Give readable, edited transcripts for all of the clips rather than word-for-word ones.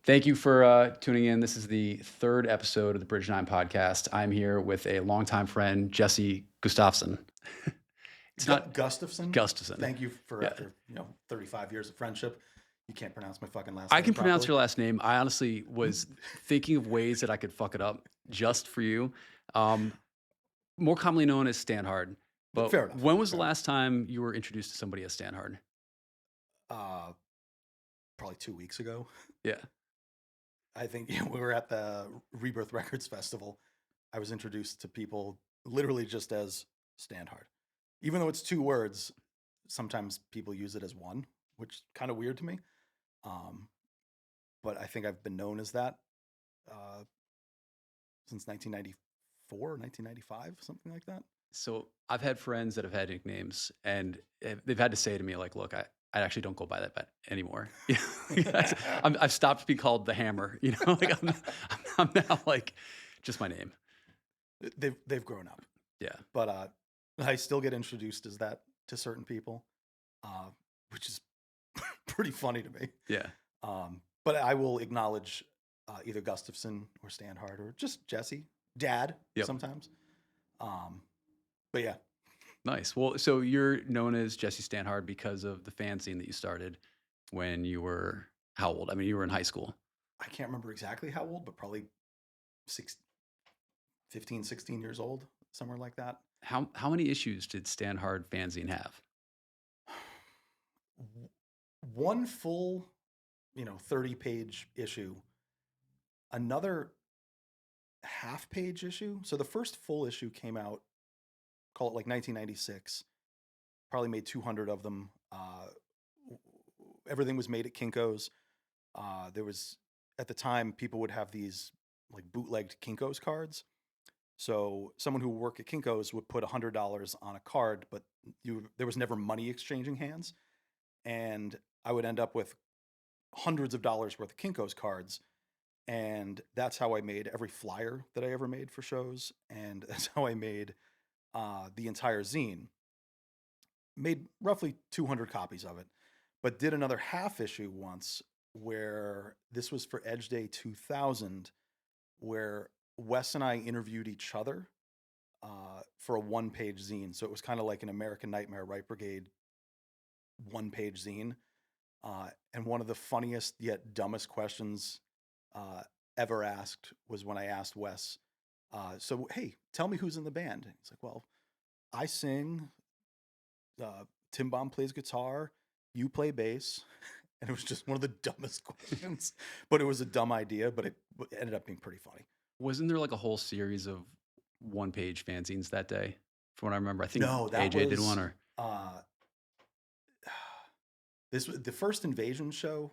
Thank you for tuning in. This is the third episode of the Bridge 9 podcast. I'm here with a longtime friend, Jesse Gustafson. It's not Gustafson, Gustafson. thank you for Yeah. after 35 years of friendship. You can't pronounce my fucking last I name can pronounce properly. your last name. I honestly was thinking of ways that I could fuck it up just for you. Um, More commonly known as Stanhard. But Fair enough. when was the Fair enough. last time you were introduced to somebody as Stanhard? Uh, Probably 2 weeks ago. Yeah. I think we were at the Rebirth Records Festival. I was introduced to people literally just as Standhard. Even though it's two words, sometimes people use it as one, which is kind of weird to me. But I think I've been known as that uh, since 1994, 1995, something like that. So I've had friends that have had nicknames, and they've had to say to me, like, "Look, I actually don't go by that anymore. I've stopped being called the Hammer. Like I'm now like just my name. They've grown up. Yeah, But I still get introduced as that to certain people, uh, which is pretty funny to me. yeah, But I will acknowledge either Gustafson or Stanhard or just Jesse, Dad yep. sometimes. But yeah, Nice. Well, so you're known as Jesse Stanhard because of the fanzine that you started when you were how old? I mean, you were in high school. I can't remember exactly how old, but probably 6, 15, 16 years old, somewhere like that. How many issues did Stanhard fanzine have? One full, 30-page issue, another half-page issue. So the first full issue came out, call it like 1996. Probably made 200 of them. Everything was made at Kinko's. There was, at the time, people would have these like bootlegged Kinko's cards. So someone who would work at Kinko's would put $100 on a card, but there was never money exchanging hands. And I would end up with hundreds of dollars worth of Kinko's cards. And that's how I made every flyer that I ever made for shows. And that's how I made the entire zine. Made roughly 200 copies of it, but did another half issue once where this was for Edge Day 2000, where Wes and I interviewed each other for a one-page zine. So it was kind of like an American Nightmare, Right Brigade one-page zine. And one of the funniest yet dumbest questions ever asked was when I asked Wes, so, hey, tell me who's in the band. He's like, well, I sing, Tim Baum plays guitar, you play bass. And it was just one of the dumbest questions, but it was a dumb idea, but it ended up being pretty funny. Wasn't there like a whole series of one-page fanzines that day? From what I remember, I think No, that AJ did was one, or this was the first Invasion show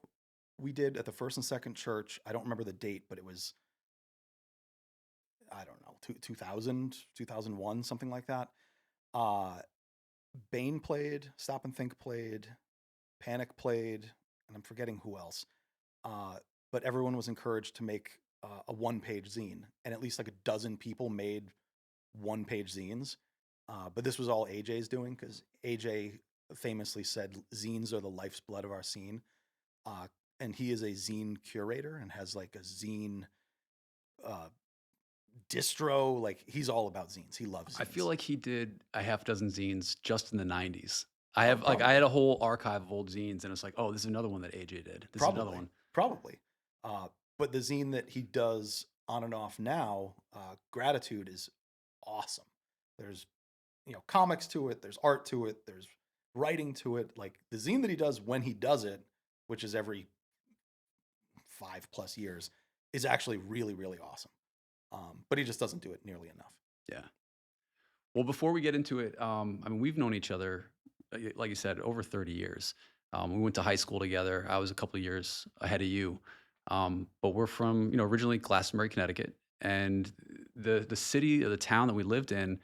we did at the First and Second Church. I don't remember the date, but it was, I don't know, 2000, 2001, something like that. Bane played, Stop and Think played, Panic played, and I'm forgetting who else. But everyone was encouraged to make a one-page zine, and at least like a dozen people made one-page zines. But this was all AJ's doing because AJ famously said zines are the life's blood of our scene. And he is a zine curator and has like a zine distro. Like he's all about zines. He loves zines. I feel like he did a half dozen zines just in the 90s. Oh, I had a whole archive of old zines, and it's like, oh, this is another one that AJ did. This is another one. Probably. But the zine that he does on and off now, Gratitude, is awesome. There's, comics to it. There's art to it. There's writing to it. Like the zine that he does when he does it, which is every 5+ years, is actually really, really awesome. But he just doesn't do it nearly enough. Yeah. Well, before we get into it, I mean, we've known each other, like you said, over 30 years. We went to high school together. I was a couple of years ahead of you. But we're from, originally Glastonbury, Connecticut. And the city or the town that we lived in,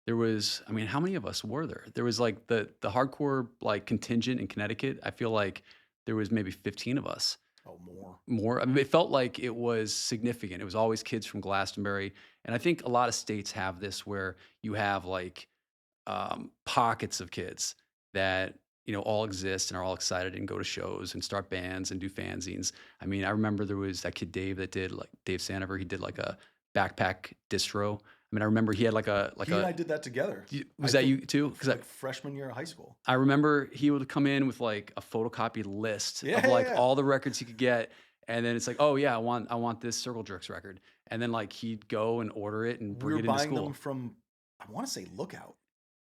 there was, I mean, how many of us were there? There was like the hardcore like contingent in Connecticut. I feel like there was maybe 15 of us. Oh, more. More. I mean, it felt like it was significant. It was always kids from Glastonbury. And I think a lot of states have this where you have like pockets of kids that, all exist and are all excited and go to shows and start bands and do fanzines. I mean, I remember there was that kid Dave that did like Dave Sandiver. He did like a backpack distro. I mean, I remember he had like He and a I did that together. was I that think you too? Because like freshman year of high school. I remember he would come in with like a photocopied list Yeah, of yeah, like yeah. all the records he could get. And then it's like, oh yeah, I want this Circle Jerks record. And then like he'd go and order it and We bring were it into buying them school. from, I want to say Lookout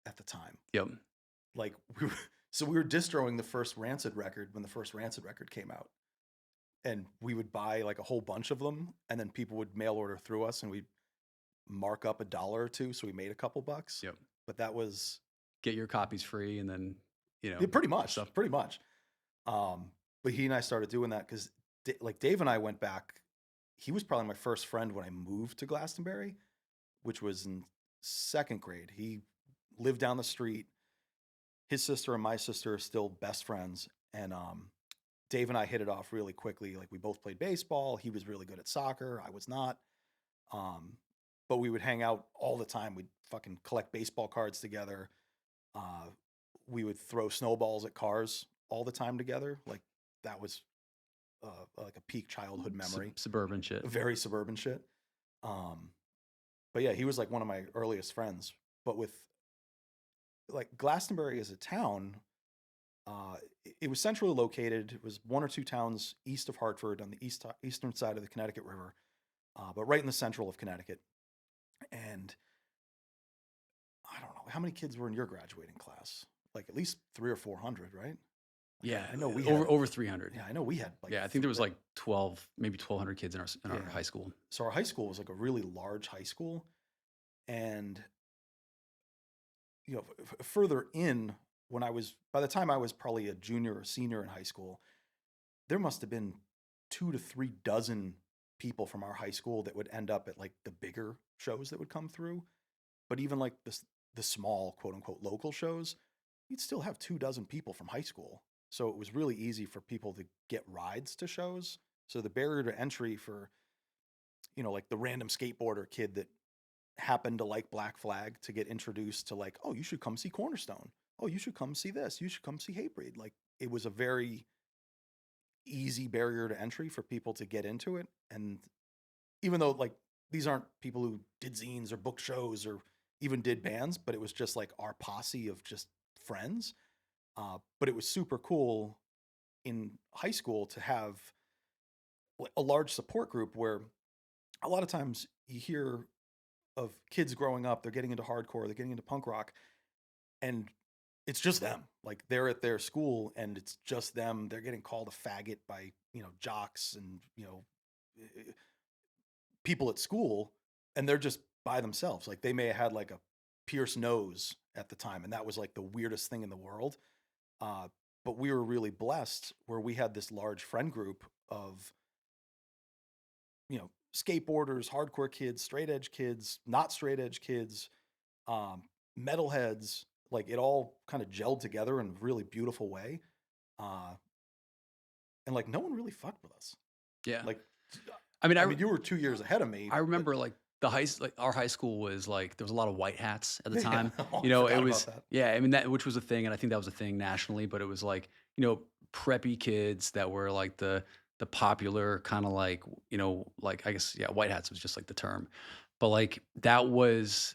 at the time. Yep. Like so we were distroing the first Rancid record when the first Rancid record came out, and we would buy like a whole bunch of them, and then people would mail order through us, and we'd mark up $1 or 2, so we made a couple bucks. Yep. But that was Get your copies free and then, yeah, pretty that much, stuff. pretty much. But he and I started doing that because like Dave and I went back. He was probably my first friend when I moved to Glastonbury, which was in second grade. He lived down the street. His sister and my sister are still best friends, and Dave and I hit it off really quickly. Like we both played baseball. He was really good at soccer. I was not. Um, but we would hang out all the time. We'd fucking collect baseball cards together. Uh, we would throw snowballs at cars all the time together. Like that was like a peak childhood memory. Suburban shit. Very suburban shit. Um, but yeah, he was like one of my earliest friends. But with like Glastonbury as a town, it was centrally located. It was one or two towns east of Hartford on the eastern side of the Connecticut River, but right in the central of Connecticut. And I don't know how many kids were in your graduating class. Like at least 300 or 400, right? Yeah, I know we over had. over 300. Yeah, I know we had like. Yeah, I think there was like 12, maybe 1,200 kids in our Yeah. high school. So our high school was like a really large high school, and further in when I was by the time I was probably a junior or senior in high school, there must have been 2 to 3 dozen people from our high school that would end up at like the bigger shows that would come through. But even like the small quote unquote local shows, you'd still have 2 dozen people from high school. So it was really easy for people to get rides to shows. So the barrier to entry for, like the random skateboarder kid that happened to like Black Flag to get introduced to like, oh, you should come see Cornerstone. Oh, you should come see this. You should come see Hatebreed. Like it was a very easy barrier to entry for people to get into it. And even though like these aren't people who did zines or booked shows or even did bands, but it was just like our posse of just friends. But it was super cool in high school to have a large support group where a lot of times you hear of kids growing up, they're getting into hardcore, they're getting into punk rock, and it's just them. Like they're at their school and it's just them. They're getting called a faggot by, jocks and, people at school, and they're just by themselves. Like they may have had like a pierced nose at the time, and that was like the weirdest thing in the world. Uh, but we were really blessed where we had this large friend group of, skateboarders, hardcore kids, straight edge kids, not straight edge kids, um, metalheads. Like it all kind of gelled together in a really beautiful way. Uh, and like no one really fucked with us. Yeah. Like, I mean, I mean, you were 2 years ahead of me, I but remember like our high school was like there was a lot of white hats at the yeah, time. oh, You I know, it forgot was about that. yeah, I mean that which was a thing, and I think that was a thing nationally, but it was like, preppy kids that were like the popular kind of like, like I guess yeah, white hats was just like the term. But like that was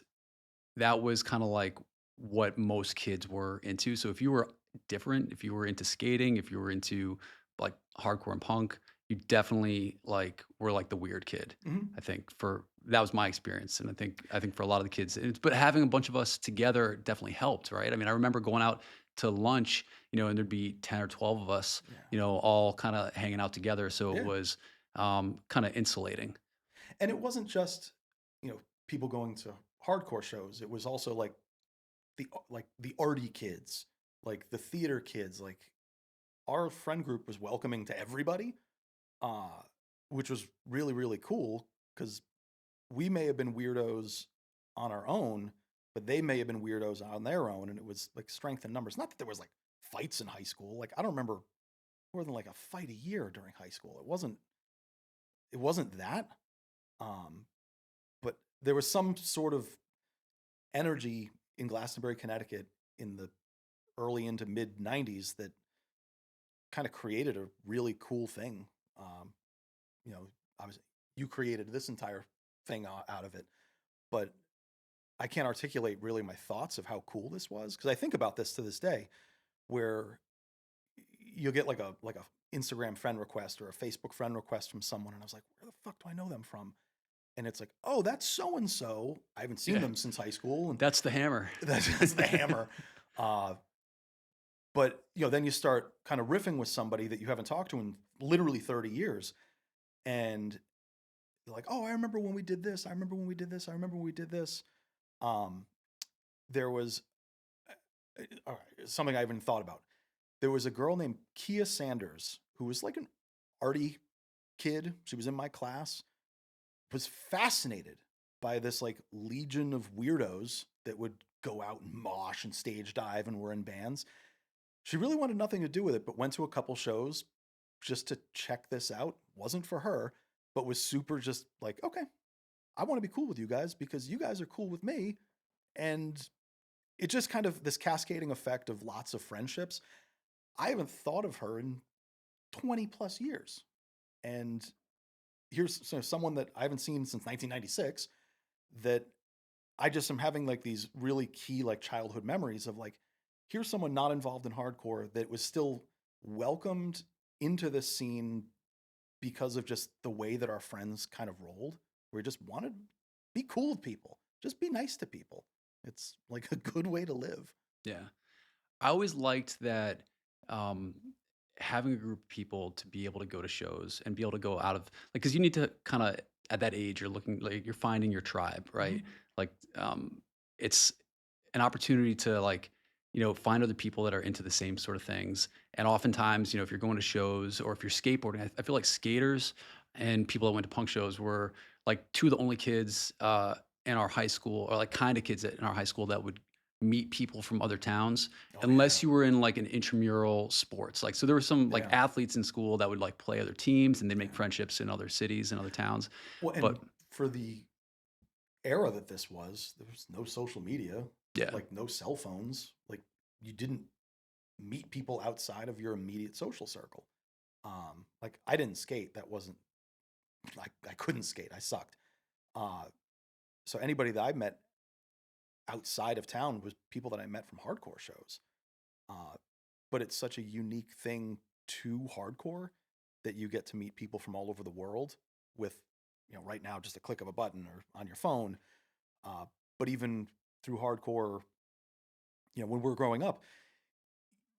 kind of like what most kids were into. So if you were different, if you were into skating, if you were into like hardcore and punk, you definitely like were like the weird kid. Mhm. I think for that was my experience, and I think for a lot of the kids, but having a bunch of us together definitely helped, right? I mean, I remember going out to lunch, and there'd be 10 or 12 of us, Yeah. all kind of hanging out together. So it Yeah. was kind of insulating. And it wasn't just, people going to hardcore shows. It was also like the arty kids, like the theater kids. Like our friend group was welcoming to everybody, uh, which was really, really cool because we may have been weirdos on our own, but they may have been weirdos on their own. And it was like strength in numbers. Not that there was like fights in high school. Like I don't remember more than like a fight a year during high school. It wasn't that. Um, but there was some sort of energy in Glastonbury, Connecticut in the early into mid 90s that kind of created a really cool thing. Um, you know, obviously you created this entire thing out of it, but I can't articulate really my thoughts of how cool this was because I think about this to this day, where you'll get like a Instagram friend request or a Facebook friend request from someone, and I was like, where the fuck do I know them from? And it's like, oh, that's so and so. I haven't seen Yeah. them since high school, and That's the hammer. that's the hammer. Uh, but then you start kind of riffing with somebody that you haven't talked to in literally 30 years, and they're like, oh, I remember when we did this. I remember when we did this. I remember when we did this. Um, there was all right, something I haven't thought about. There was a girl named Kia Sanders who was like an arty kid. She was in my class. Was fascinated by this like legion of weirdos that would go out and mosh and stage dive and were in bands. She really wanted nothing to do with it, but went to a couple shows just to check this out. Wasn't for her, but was super just like, okay, I want to be cool with you guys because you guys are cool with me. And it just kind of this cascading effect of lots of friendships. I haven't thought of her in 20 plus years. And here's someone that I haven't seen since 1996 that I just am having like these really key like childhood memories of like, here's someone not involved in hardcore that was still welcomed into this scene because of just the way that our friends kind of rolled. We just wanted to be cool with people, just be nice to people. It's like a good way to live. Yeah. I always liked that um, having a group of people to be able to go to shows and be able to go out of like because you need to kind of at that age you're looking like you're finding your tribe, right? Mhm. Like it's an opportunity to like find other people that are into the same sort of things. And oftentimes, if you're going to shows or if you're skateboarding, I feel like skaters and people that went to punk shows were like two of the only kids in our high school or like kind of kids in our high school that would meet people from other towns Oh yeah, unless you were in like an intramural sports. Like, so there were some like yeah, athletes in school that would like play other teams and they make yeah. friendships in other cities and other towns. Well, and But for the era that this was, there was no social media, yeah, like no cell phones. Like you didn't meet people outside of your immediate social circle. Like I didn't skate. That wasn't I couldn't skate. I sucked. Uh, so anybody that I met outside of town was people that I met from hardcore shows. Uh, but it's such a unique thing to hardcore that you get to meet people from all over the world with, right now just a click of a button or on your phone. Uh, but even through hardcore, when we're growing up,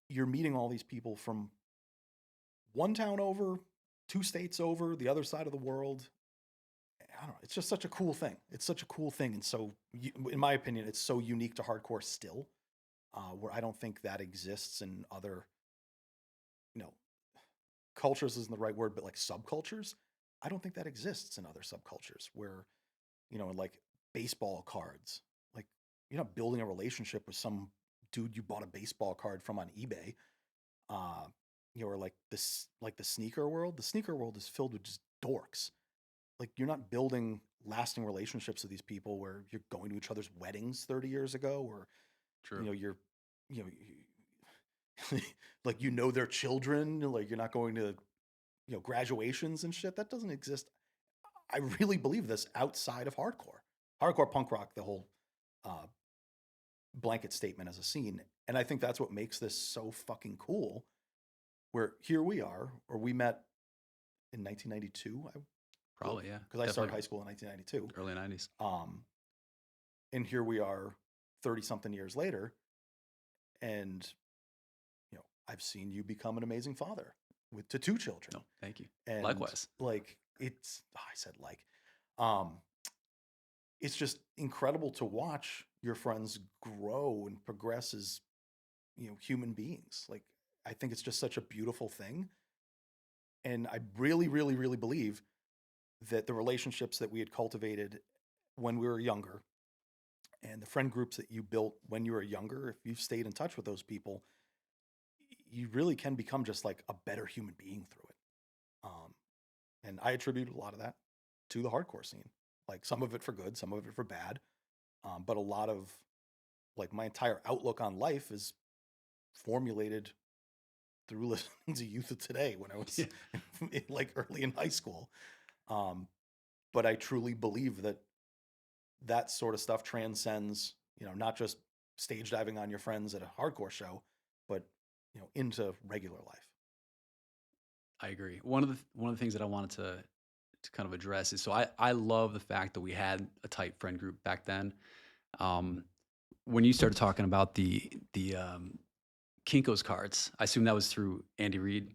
you're meeting all these people from one town over, two states over, the other side of the world. I don't know. It's just such a cool thing. It's such a cool thing, and so, in my opinion, it's so unique to hardcore still, where I don't think that exists in other, you know, cultures isn't the right word, but like subcultures. I don't think that exists in other subcultures where, like baseball cards, like you're not building a relationship with some dude you bought a baseball card from on eBay. Uh, or like this, like the sneaker world. The sneaker world is filled with just dorks. Like you're not building lasting relationships with these people where you're going to each other's weddings 30 years ago, or true. you're, you know, like their children. Like you're not going to graduations and shit. That doesn't exist. I really believe this outside of hardcore punk rock, the whole uh, blanket statement as a scene. And I think that's what makes this so fucking cool. Where here we are, or we met in 1992, I believe, Probably, yeah. because I started Definitely high school in 1992. early 90s. Um, and here we are 30 something years later. And, I've seen you become an amazing father to two children. No, thank you. And Likewise. like, I said, like, um, it's just incredible to watch your friends grow and progress as, human beings. Like, I think it's just such a beautiful thing. And I really, really, really believe that the relationships that we had cultivated when we were younger and the friend groups that you built when you were younger, if you've stayed in touch with those people, you really can become just like a better human being through it. Um, and I attribute a lot of that to the hardcore scene, like some of it for good, some of it for bad. But a lot of like my entire outlook on life is formulated through listening to Youth of Today when I was Yeah, like early in high school. Um, but I truly believe that that sort of stuff transcends, not just stage diving on your friends at a hardcore show, but into regular life. I agree. One of the things that I wanted to kind of address is, so I love the fact that we had a tight friend group back then. Um, when you started talking about the Kinko's cards, I assume that was through Andy Reid,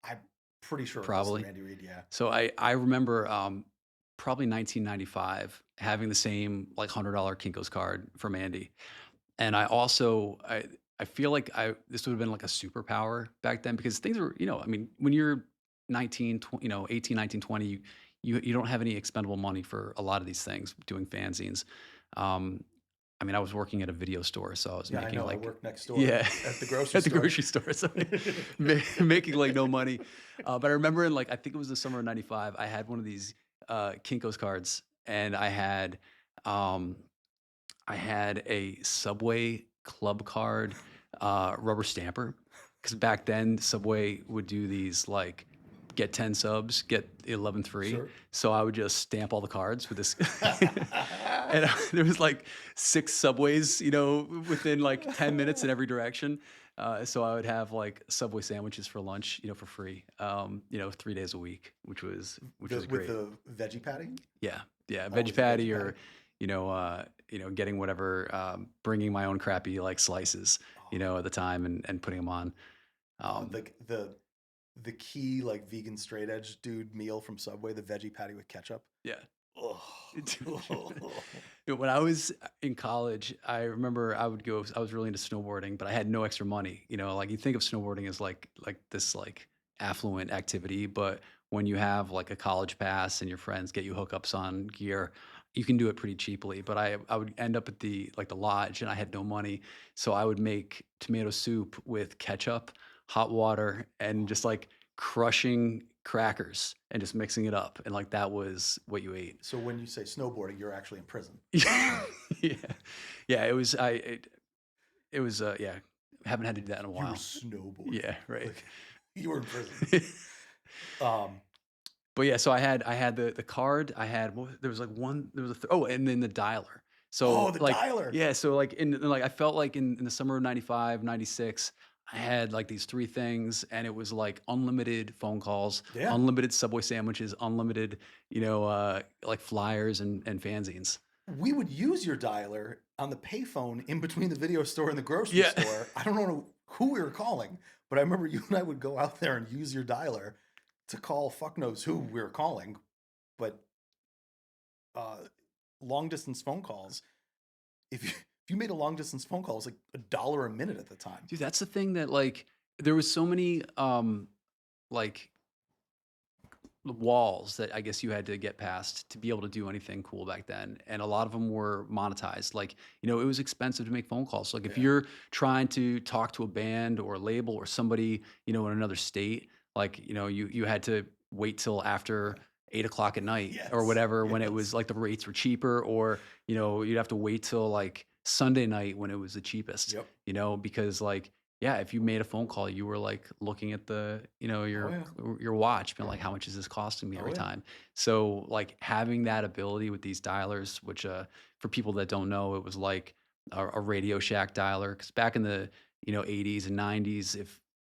I'm pretty sure it was through probably. Andy Reid. Yeah. So I remember probably 1995 having the same like $100 Kinko's card from Andy, and I feel like I this would have been like a superpower back then, because things were, I mean, when you're 19, 20, 18, 19, 20, you don't have any expendable money for a lot of these things, doing fanzines. Um, I mean, I was working at a video store, so I was Yeah, I making know. I like, work next door yeah, at the grocery at the store. grocery store, so making like no money. But I remember in like, I think it was the summer of '95, I had one of these Kinko's cards, and um, I had a Subway club card rubber stamper, because back then Subway would do these like get 10 subs, get 11 free. Sure. So I would just stamp all the cards with this. And there was like 6 Subways, within like 10 minutes in every direction. So I would have like Subway sandwiches for lunch, for free, 3 days a week, which was With great. the veggie patty? Yeah, yeah, veggie Always the veggie patty, patty. or getting whatever, bringing my own crappy like slices, Oh, at the time, and putting them on. oh, Um, the key like vegan straight edge dude meal from Subway, the veggie patty with ketchup. yeah. Oh. When I was in college, I remember I would go. I was really into snowboarding, but I had no extra money. Like, you think of snowboarding as like this like affluent activity, but when you have like a college pass and your friends get you hookups on gear, you can do it pretty cheaply. But I would end up at the lodge, and I had no money, so I would make tomato soup with ketchup, hot water, and just like crushing crackers and just mixing it up, and like that was what you ate. So when you say snowboarding, you're actually in prison. Yeah. Yeah, it was, yeah, haven't had to do that in a You were while. snowboarding. Yeah, right. Like you were in prison. Um, But yeah, so I had the card, I had there was like one, there was oh, and then the dialer. oh, So, the like, dialer. yeah, so like like I felt like in the summer of '95, '96, I had like these 3 things, and it was like unlimited phone calls, Yeah. unlimited Subway sandwiches, unlimited, like flyers and fanzines. We would use your dialer on the payphone in between the video store and the grocery Yeah. store. I don't know who we were calling, but I remember you and I would go out there and use your dialer to call fuck knows who we were calling. But uh, long distance phone calls, if you made a long distance phone call, it was like $1 a minute at the time. Dude, that's the thing that, like, there was so many, like, walls that I guess you had to get past to be able to do anything cool back then, and a lot of them were monetized. Like, it was expensive to make phone calls. Like, if Yeah. you're trying to talk to a band or a label or somebody, in another state, like, you had to wait till after 8 o'clock at night or Yes. whatever, when it was Yes. like the rates were cheaper, or, you'd have to wait till like Sunday night when it was the cheapest, Yep. because like, yeah, if you made a phone call, you were like looking at Oh yeah. your watch, being like, how much is this costing me Oh every yeah. time? So like having that ability with these dialers, which for people that don't know, it was like a Radio Shack dialer. Because back in the '80s and '90s,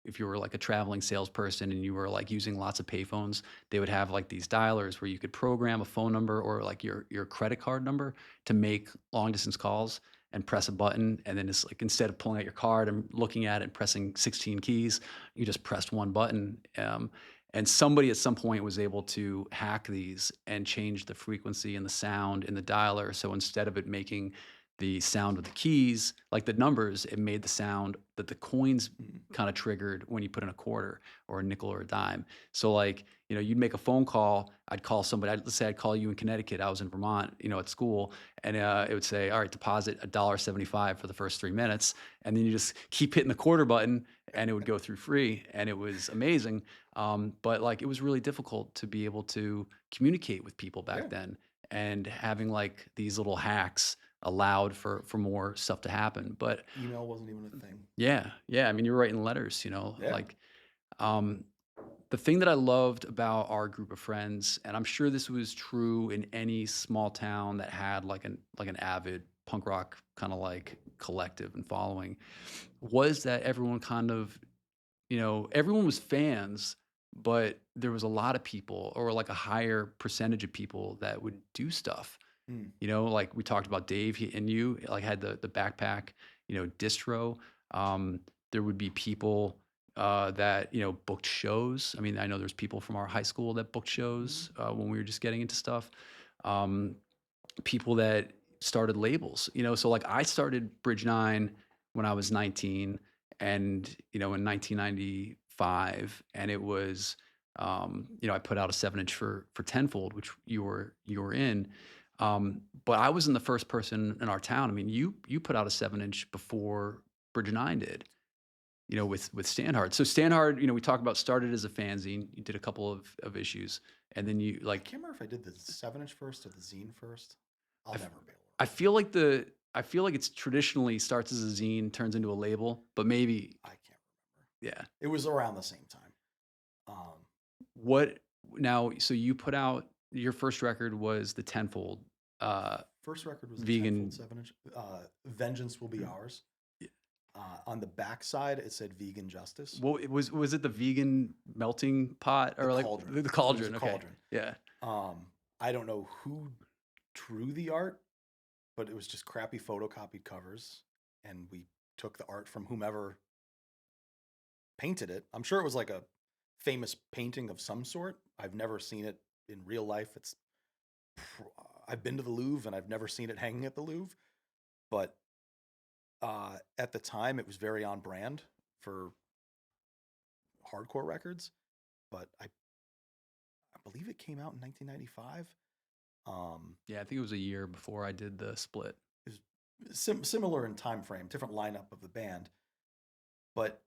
if you were like a traveling salesperson and you were like using lots of payphones, they would have like these dialers where you could program a phone number or like your credit card number to make long distance calls, and press a button, and then it's like, instead of pulling out your card and looking at it and pressing 16 keys, you just pressed one button. And somebody at some point was able to hack these and change the frequency and the sound in the dialer. So instead of it making the sound of the keys, like the numbers, it made the sound that the coins Mm. kind of triggered when you put in a quarter or a nickel or a dime. So like, you'd make a phone call. I'd call somebody. Let's say I'd call you in Connecticut. I was in Vermont, at school, and it would say, "All right, deposit $1.75 for the first 3 minutes," and then you just keep hitting the quarter button, and it would go through free, and it was amazing. But like, it was really difficult to be able to communicate with people Yeah. back then, and having like these little hacks allowed for more stuff to happen. But Email wasn't even a thing. yeah, yeah. I mean, you're writing letters, Yeah. um, the thing that I loved about our group of friends, and I'm sure this was true in any small town that had like an avid punk rock kind of like collective and following, was that everyone kind of, everyone was fans, but there was a lot of people, or like a higher percentage of people that would do stuff. Mm. Like we talked about Dave and you like had the backpack, distro. Um, there would be people that booked shows. I mean, I know there's people from our high school that booked Mhm. shows when we were just getting into stuff. Um, People that started labels. So like I started Bridge Nine when I was 19, and in 1995, and it was I put out a 7-inch for Tenfold, which you were in. But I wasn't the first person in our town. I mean, you put out a 7-inch before Bridge Nine did. With Standhard. So Standhard, we talked about started as a fanzine. You did a couple of issues, and then you I like can't remember if I did the 7-inch first or the zine first. I'll I f never be able to I remember. feel like I feel like it's traditionally starts as a zine, turns into a label, but maybe I can't remember. yeah. It was around the same time. Um, What now, so you put out your first record was the Tenfold, First record was a tenfold vegan 7-inch. Vengeance Will Be Ours. y On the back side, it said Vegan Justice. well, was it the vegan melting pot The or like cauldron. the It was a cauldron? Okay. cauldron. Yeah. I don't know who drew the art, but it was just crappy photocopied covers, and we took the art from whomever painted it. I'm sure it was like a famous painting of some sort. I've never seen it in real life. I've been to the Louvre and I've never seen it hanging at the Louvre, but at the time it was very on brand for hardcore records. But I believe it came out in 1995. Yeah, I think it was a year before I did the split. It was similar in time frame, different lineup of the band, but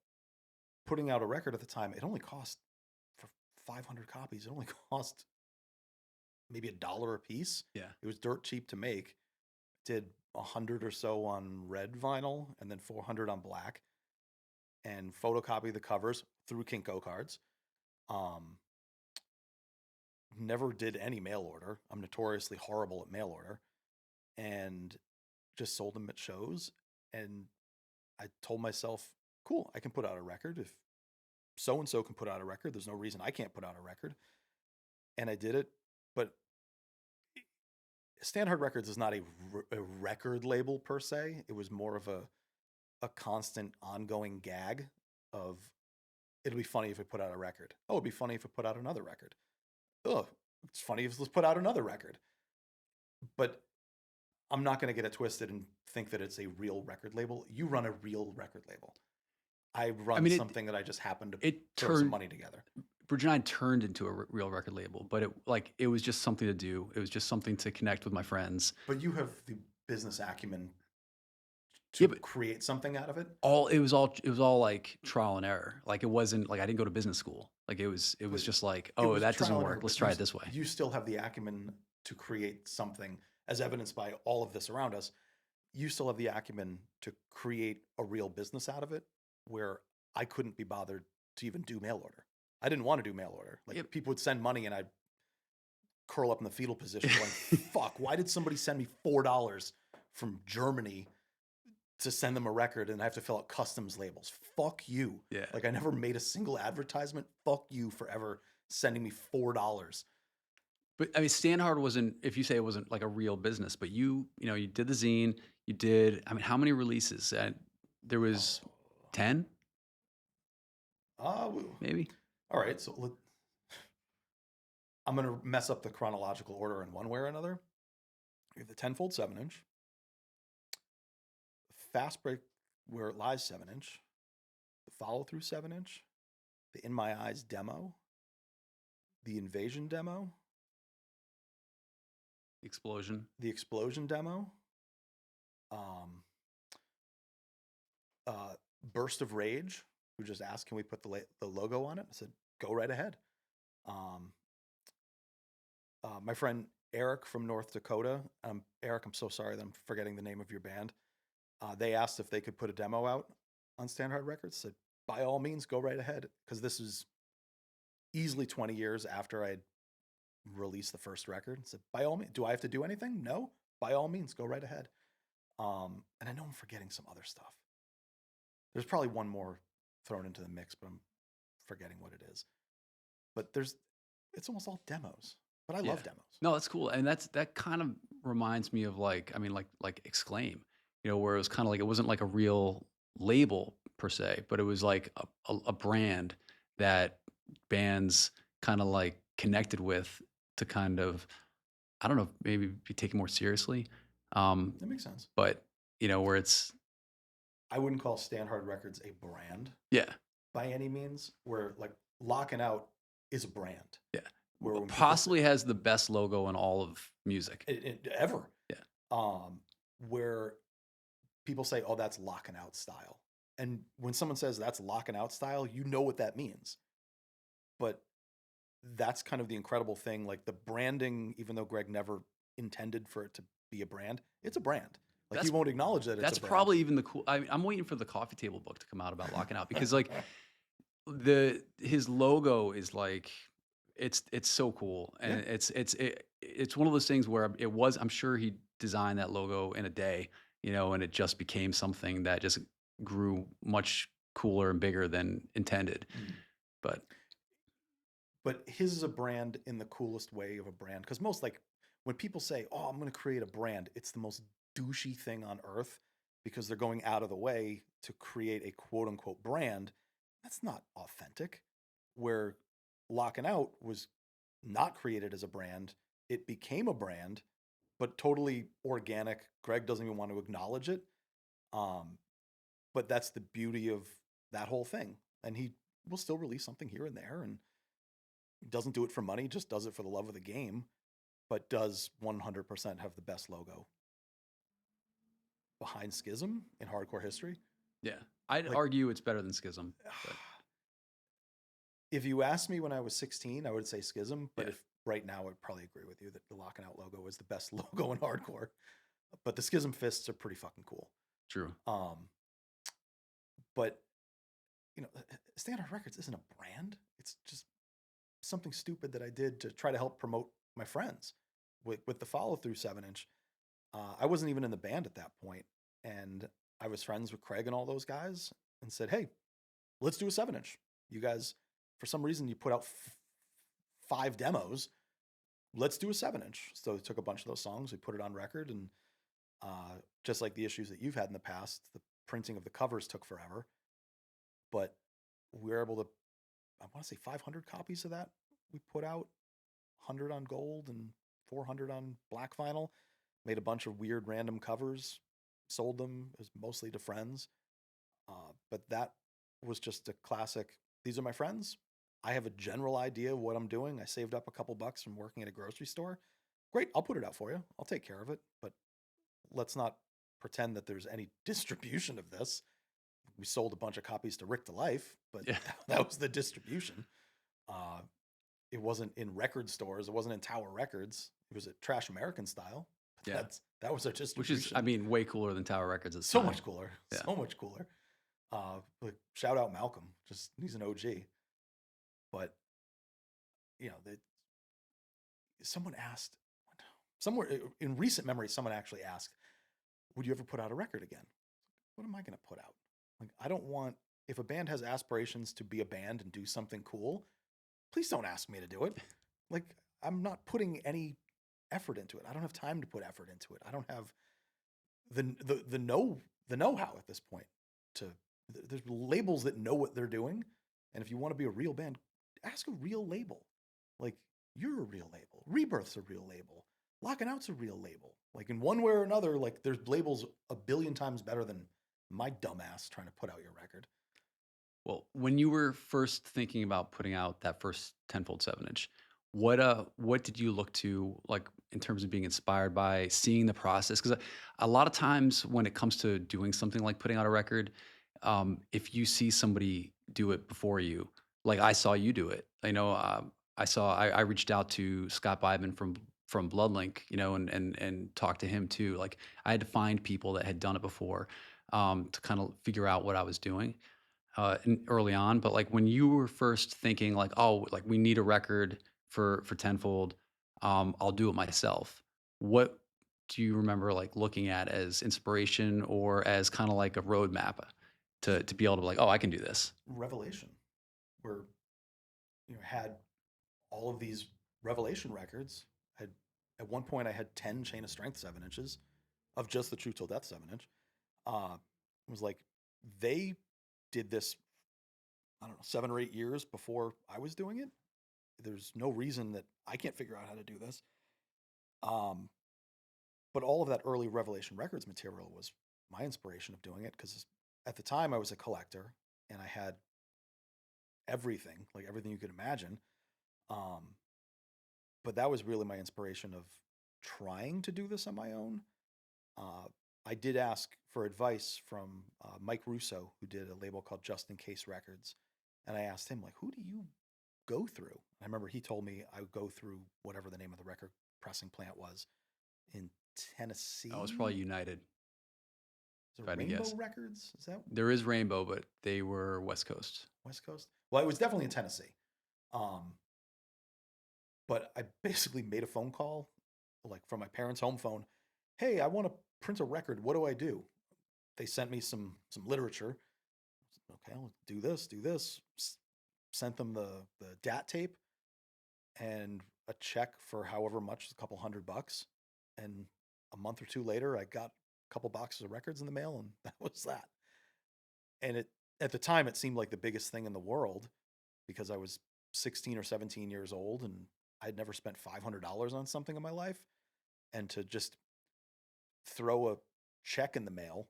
putting out a record at the time, it only cost for 500 copies. It only cost maybe $1 a piece. Yeah. It was dirt cheap to make. Did 100 or so on red vinyl and then 400 on black, and photocopy the covers through Kinko cards. Um, Never did any mail order. I'm notoriously horrible at mail order, and just sold them at shows. And I told myself, cool, I can put out a record. If so and so can put out a record, there's no reason I can't put out a record. And I did it. But Standhard Records is not a record label per se. It was more of a constant ongoing gag of, it'll be funny if we put out a record. Oh, it'd be funny if we put out another record. Oh, it's funny if let's put out another record. But I'm not going to get it twisted and think that it's a real record label. You run a real record label. I I run mean, something that I just happened to it throw some turned money together. Bridge Nine turned into a real record label, but it was just something to do. It was just something to connect with my friends. But you have the business acumen Yeah, to but create something out of it. it was all like trial and error. Like it wasn't like I didn't go to business school. Like it was But just like, it oh, was that doesn't trial and work. error, Let's but try it this way. you still have the acumen to create something, as evidenced by all of this around us. You still have the acumen to create a real business out of it, where I couldn't be bothered to even do mail order. I didn't want to do mail order. Like Yep. people would send money and I'd curl up in the fetal position going, fuck, why did somebody send me $4 from Germany to send them a record and I have to fill out customs labels? Fuck you. Yeah. Like I never made a single advertisement. Fuck you for ever sending me $4. But I mean, Stanhard wasn't. If you say it wasn't like a real business, but you did the zine. You did. I mean, how many releases? There was Oh. 10, Uh, maybe. all right. So I'm going to mess up the chronological order in one way or another. We have the tenfold 7-inch, fast break where it lies 7-inch, the follow through 7-inch, the In My Eyes demo, the Invasion demo, Explosion. the Explosion demo, um, Burst of Rage, who just asked, can we put the logo on it? I said, go right ahead. My friend Eric from North Dakota. Eric, I'm so sorry that I'm forgetting the name of your band. They asked if they could put a demo out on Standhard Records. Said, by all means, go right ahead. Because this is easily 20 years after I had released the first record. Said, by all means, do I have to do anything? No. By all means, go right ahead. And I know I'm forgetting some other stuff. There's probably one more thrown into the mix, but I'm forgetting what it is. But it's almost all demos. But I Yeah. love demos. No, that's cool. And that kind of reminds me of like, I mean, like Exclaim, where it was kind of like it wasn't like a real label per se, but it was like a brand that bands kind of like connected with to kind of, I don't know, maybe be taken more seriously. That makes sense. But where it's I wouldn't call Standhard Records a brand yeah, by any means. Where like Lockin' Out is a brand. yeah. Where when Possibly has the best logo in all of music. ever. Yeah. Where people say, "Oh, that's Lockin' Out style," and when someone says that's Lockin' Out style, you know what that means. But that's kind of the incredible thing. Like the branding, even though Greg never intended for it to be a brand, it's a brand. Like he won't acknowledge that it's That's a brand. probably even the cool. I'm waiting for the coffee table book to come out about Locking Out because like his logo is like it's so cool and Yeah. it's one of those things where I'm sure he designed that logo in a day, and it just became something that just grew much cooler and bigger than intended. But his is a brand in the coolest way of a brand. Because most like when people say, "Oh, I'm going to create a brand," it's the most douchey thing on earth because they're going out of the way to create a quote unquote brand. That's not authentic. Where Lockin' Out was not created as a brand, it became a brand, but totally organic. Greg doesn't even want to acknowledge it. But that's the beauty of that whole thing. And he will still release something here and there and doesn't do it for money, just does it for the love of the game, but does 100% have the best logo behind Schism in hardcore history. Yeah, I'd argue it's better than Schism. But. If you asked me when I was 16, I would say Schism, but Yeah. if right now, I'd probably agree with you that the Lockin' Out logo is the best logo in hardcore. But the Schism fists are pretty fucking cool. True. But Standhard Records isn't a brand. It's just something stupid that I did to try to help promote my friends with the follow through 7-inch. I wasn't even in the band at that point, and I was friends with Craig and all those guys, and said, "Hey, let's do a 7-inch. You guys, for some reason, you put out 5 demos. Let's do a 7-inch." So we took a bunch of those songs, we put it on record, and just like the issues that you've had in the past, the printing of the covers took forever, but we were able to. I want to say 500 copies of that we put out, 100 on gold and 400 on black vinyl. Made a bunch of weird random covers, sold them. It was mostly to friends. But that was just a classic. These are my friends. I have a general idea of what I'm doing. I saved up a couple bucks from working at a grocery store. Great, I'll put it out for you. I'll take care of it. But let's not pretend that there's any distribution of this. We sold a bunch of copies to Rick to Life, but that was the distribution. It wasn't in record stores. It wasn't in Tower Records. It was at Trash American Style. Yeah. That was our distribution. Which is, I mean, way cooler than Tower Records. At so much cooler. Yeah. So much cooler. But shout out Malcolm. Just he's an OG. But someone asked somewhere in recent memory, someone actually asked, "Would you ever put out a record again?" What am I going to put out? Like, I don't want, if a band has aspirations to be a band and do something cool, please don't ask me to do it. Like, I'm not putting any effort into it. I don't have time to put effort into it. I don't have the know-how at this point. There's labels that know what they're doing, and if you want to be a real band, ask a real label. Like, you're a real label. Rebirth's a real label. Lockin' Out's a real label. Like, in one way or another, like, there's labels a billion times better than my dumbass trying to put out your record. Well, when you were first thinking about putting out that first tenfold 7-inch, what did you look to, like, in terms of being inspired by, seeing the process? Because a lot of times when it comes to doing something like putting out a record, if you see somebody do it before you, like I saw you do it, I reached out to Scott Byman from Bloodlink, you know, and talk to him too. Like I had to find people that had done it before to kind of figure out what I was doing early on. But like when you were first thinking like, oh, like we need a record for Tenfold, I'll do it myself. What do you remember like looking at as inspiration or as kind of like a roadmap to be able to be like, oh, I can do this. Revelation, where had all of these Revelation records. Had At one point I had 10 Chain of Strength 7 inches of just the True Till Death 7 inch. It was like they did this, I don't know, 7 or 8 years before I was doing it. There's no reason that I can't figure out how to do this. Um, but all of that early Revelation Records material was my inspiration of doing it, because at the time I was a collector and I had everything, like everything you could imagine. Um, but that was really my inspiration of trying to do this on my own. Uh, I did ask for advice from Mike Russo, who did a label called Just In Case Records, and I asked him like, "Who do you go through?" I remember he told me I would go through whatever the name of the record pressing plant was in Oh, it's probably Tennessee. United, Is it if I had to Rainbow guess. Records? Is that There is Rainbow, but they were West Coast. West Coast? Well, it was definitely in Tennessee. Um, but I basically made a phone call, like from my parents' home phone. Hey, I want to print a record. What do I do? They sent me some literature. Okay, I'll do this, do this. Sent them the DAT tape and a check for however much, a couple $100. And a month or two later, I got a couple boxes of records in the mail, and that was that. And it at the time it seemed like the biggest thing in the world, because I was 16 or 17 years old and I'd never spent $500 on something in my life, and to just throw a check in the mail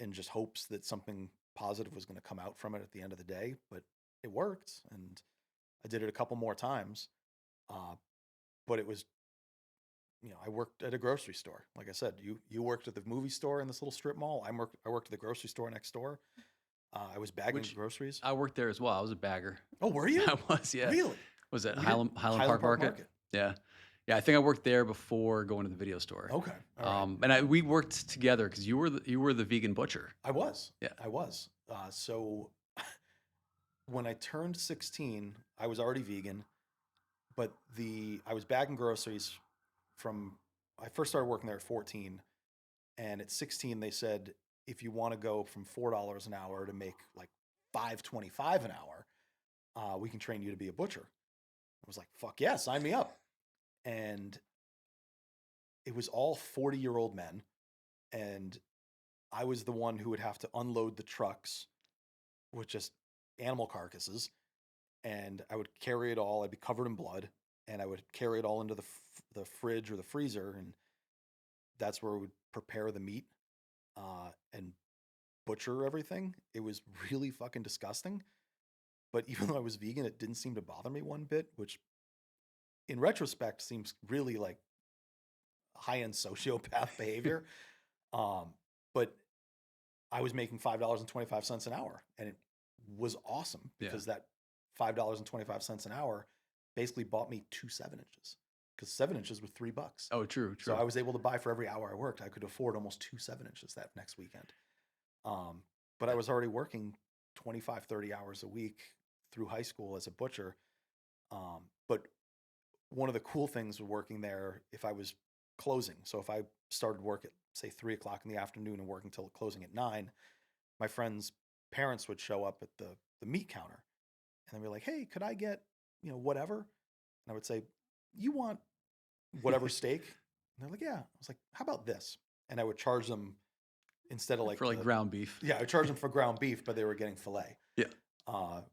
in just hopes that something positive was going to come out from it at the end of the day. But it worked, and I did it a couple more times. Uh, but it was, I worked at a grocery store. Like I said, you worked at the movie store in this little strip mall. I worked at the grocery store next door. I was bagging Which groceries. I worked there as well. I was a bagger. Oh, were you? I was, yeah. Really? Was it Weird. Highland Highland Park Park Market? Market. Yeah. Yeah, I think I worked there before going to the video store. Okay. All right. We worked together because you were the vegan butcher. I was. Yeah. I was. So when I turned 16, I was already vegan, but I was bagging groceries from I first started working there at 14, and at 16 they said if you want to go from $4 an hour to make like 5.25 an hour, we can train you to be a butcher. I was like, fuck yeah, sign me up. And it was all 40-year-old men, and I was the one who would have to unload the trucks with just animal carcasses, and I would carry it all. I'd be covered in blood, and I would carry it all into the fridge or the freezer, and that's where we would prepare the meat and butcher everything. It was really fucking disgusting. But even though I was vegan, it didn't seem to bother me one bit, which in retrospect seems really like high-end sociopath behavior. But I was making $5.25 an hour, and it was awesome Yeah. because that $5.25 an hour basically bought me 2 7 inches, because 7 inches were $3. Oh, true, So true. I was able to buy, for every hour I worked, I could afford almost 2 7 inches that next weekend. But I was already working 25, 30 hours a week through high school as a butcher. But one of the cool things with working there, if I was closing, so if I started work at say 3 o'clock in the afternoon and working till closing at 9, my friends' parents would show up at the meat counter, and they'd be like, "Hey, could I get whatever?" And I would say, "You want whatever steak?" And they're like, "Yeah." I was like, "How about this?" And I would charge them, instead of like For like ground beef. yeah, I would charge them for ground beef, but they were getting filet. Yeah.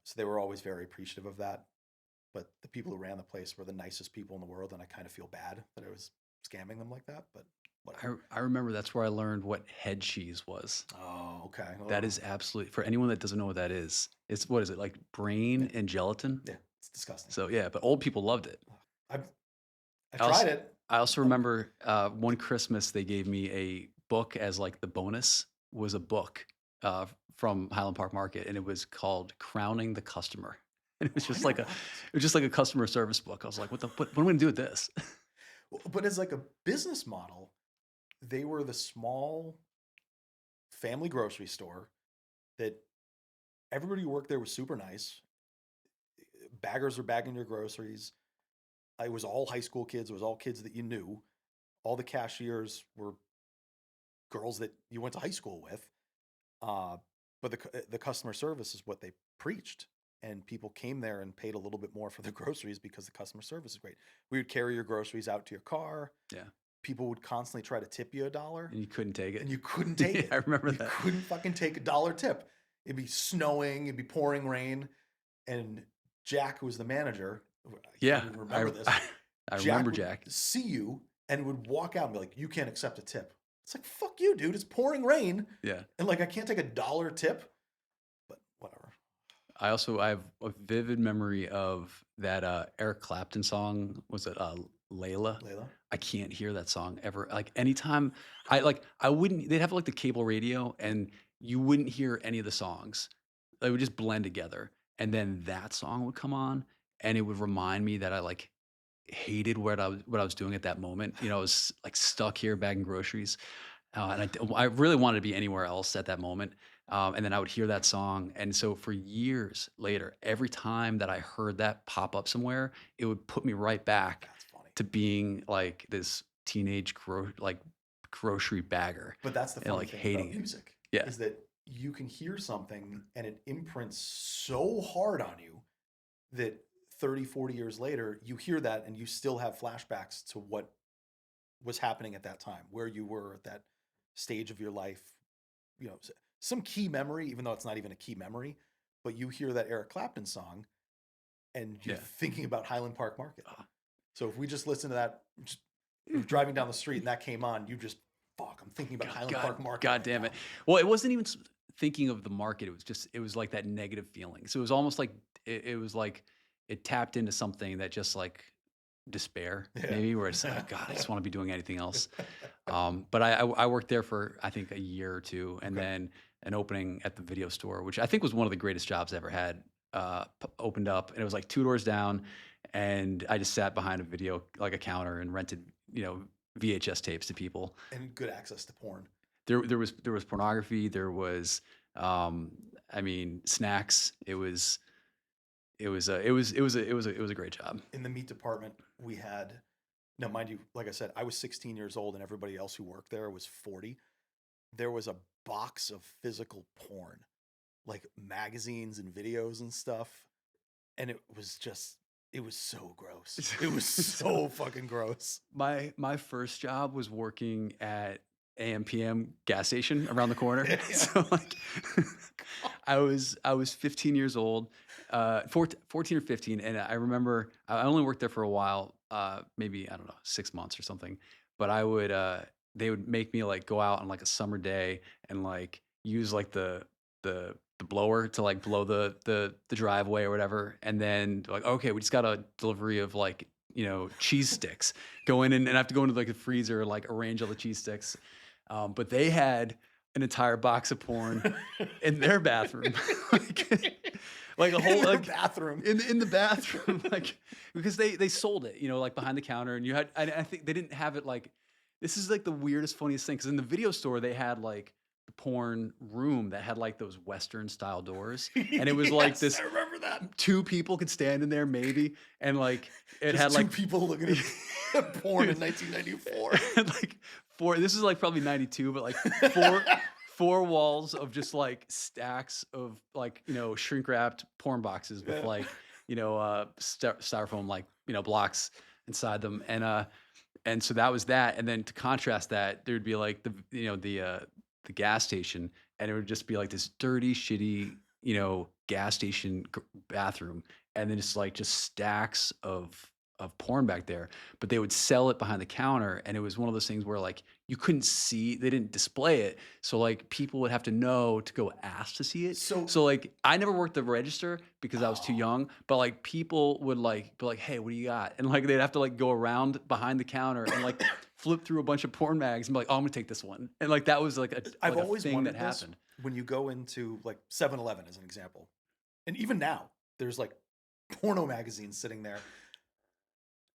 So they were always very appreciative of that. But the people who ran the place were the nicest people in the world, and I kind of feel bad that I was scamming them like that. But whatever. I remember that's where I learned what head cheese was. Oh, okay. That Oh, is absolutely, for anyone that doesn't know what that is, it's what is it, like brain yeah, and gelatin? yeah, it's disgusting. So yeah, but old people loved it. I've I I also, tried it. I also remember one Christmas they gave me a book as like the bonus was a book uh, from Highland Park Market, and it was called "Crowning the Customer." And it was Oh, I just never like got this. it was just like a customer service book. I was like, what am I gonna do with this? But as like a business model, they were the small family grocery store that everybody who worked there was super nice. Baggers were bagging your groceries. It was all high school kids. It was all kids that you knew. All the cashiers were girls that you went to high school with. Uh, but the customer service is what they preached, and people came there and paid a little bit more for their groceries because the customer service is great. We would carry your groceries out to your car. Yeah. People would constantly try to tip you $1, And you couldn't take it. and you couldn't take Yeah, it. I remember You that. couldn't fucking take $1 tip. It'd be snowing, it'd be pouring rain, and Jack, who was the manager, I Yeah. can't even remember this. I remember would Jack. see you and would walk out and be like, "You can't accept a tip." It's like, fuck you, dude. It's pouring rain, Yeah. and like I can't take $1 tip. But whatever. I have a vivid memory of that Eric Clapton song. Was it Layla? Layla. I can't hear that song ever. Like anytime I wouldn't, they'd have like the cable radio and you wouldn't hear any of the songs. They would just blend together. And then that song would come on and it would remind me that I like hated what I was doing at that moment. You know, I was like stuck here bagging groceries. I really wanted to be anywhere else at that moment. And then I would hear that song. And so for years later, every time that I heard that pop up somewhere, it would put me right back That's funny. to being like this teenage grocery bagger But that's the and funny like thing hating about it. music Yeah. is that you can hear something and it imprints so hard on you that 30, 40 years later, you hear that and you still have flashbacks to what was happening at that time, where you were at that stage of your life. You know, some key memory, even though it's not even a key memory, but you hear that Eric Clapton song and you're Yeah. thinking about Highland Park Market. Ah. So if we just listen to that, just driving down the street and that came on, you just, fuck, I'm thinking about Highland Park Market. God right damn now. it. Well, it wasn't even thinking of the market. It was like that negative feeling. So it was almost like, it was like it tapped into something that just like despair, Yeah. maybe, where it's like, God, I just want to be doing anything else. But I worked there for, I think, a year or two, and Okay. then an opening at the video store, which I think was one of the greatest jobs I ever had, opened up, and it was like 2 doors down, and I just sat behind like a counter, and rented, VHS tapes to people. And good access to porn. There was pornography. There was, I mean, snacks. It was a great job. In the meat department, we had, now mind you, like I said, I was 16 years old and everybody else who worked there was 40. There was a box of physical porn, like magazines and videos and stuff. And it was so gross. It was so fucking gross. My first job was working at AM/PM gas station around the corner. Yeah. So like, I was 15 years old, 14 or 15, and I remember I only worked there for a while, maybe I don't know 6 months or something. But they would make me like go out on like a summer day and like use like the blower to like blow the driveway or whatever, and then like, okay, we just got a delivery of like cheese sticks. Go in and I have to go into like the freezer and like arrange all the cheese sticks. But they had an entire box of porn in their bathroom, like a whole In their like bathroom. in the bathroom, like because they sold it, like behind the counter, and you had I think they didn't have it like. This is like the weirdest, funniest thing, because in the video store they had like the porn room that had like those Western style doors, and it was like Yes, this. I remember that. 2 people could stand in there maybe, and like it Just had two like people looking at porn in 1994. and like four. This is like probably 92, but like four walls of just like stacks of like shrink wrapped porn boxes with Yeah. like styrofoam like blocks inside them, and so that was that. And then to contrast that, there'd be like the gas station, and it would just be like this dirty, shitty, gas station bathroom, and then just stacks of porn back there. But they would sell it behind the counter, and it was one of those things where like you couldn't see, they didn't display it, so like people would have to know to go ask to see it. So like I never worked the register because I was too Oh. young, but like people would like be like, hey, what do you got? And like they'd have to like go around behind the counter and like flip through a bunch of porn mags and be like, oh, I'm gonna take this one. And like that was like I've like a always thing wondered that this happened. when you go into like 7-Eleven as an example. And even now, there's like porno magazines sitting there.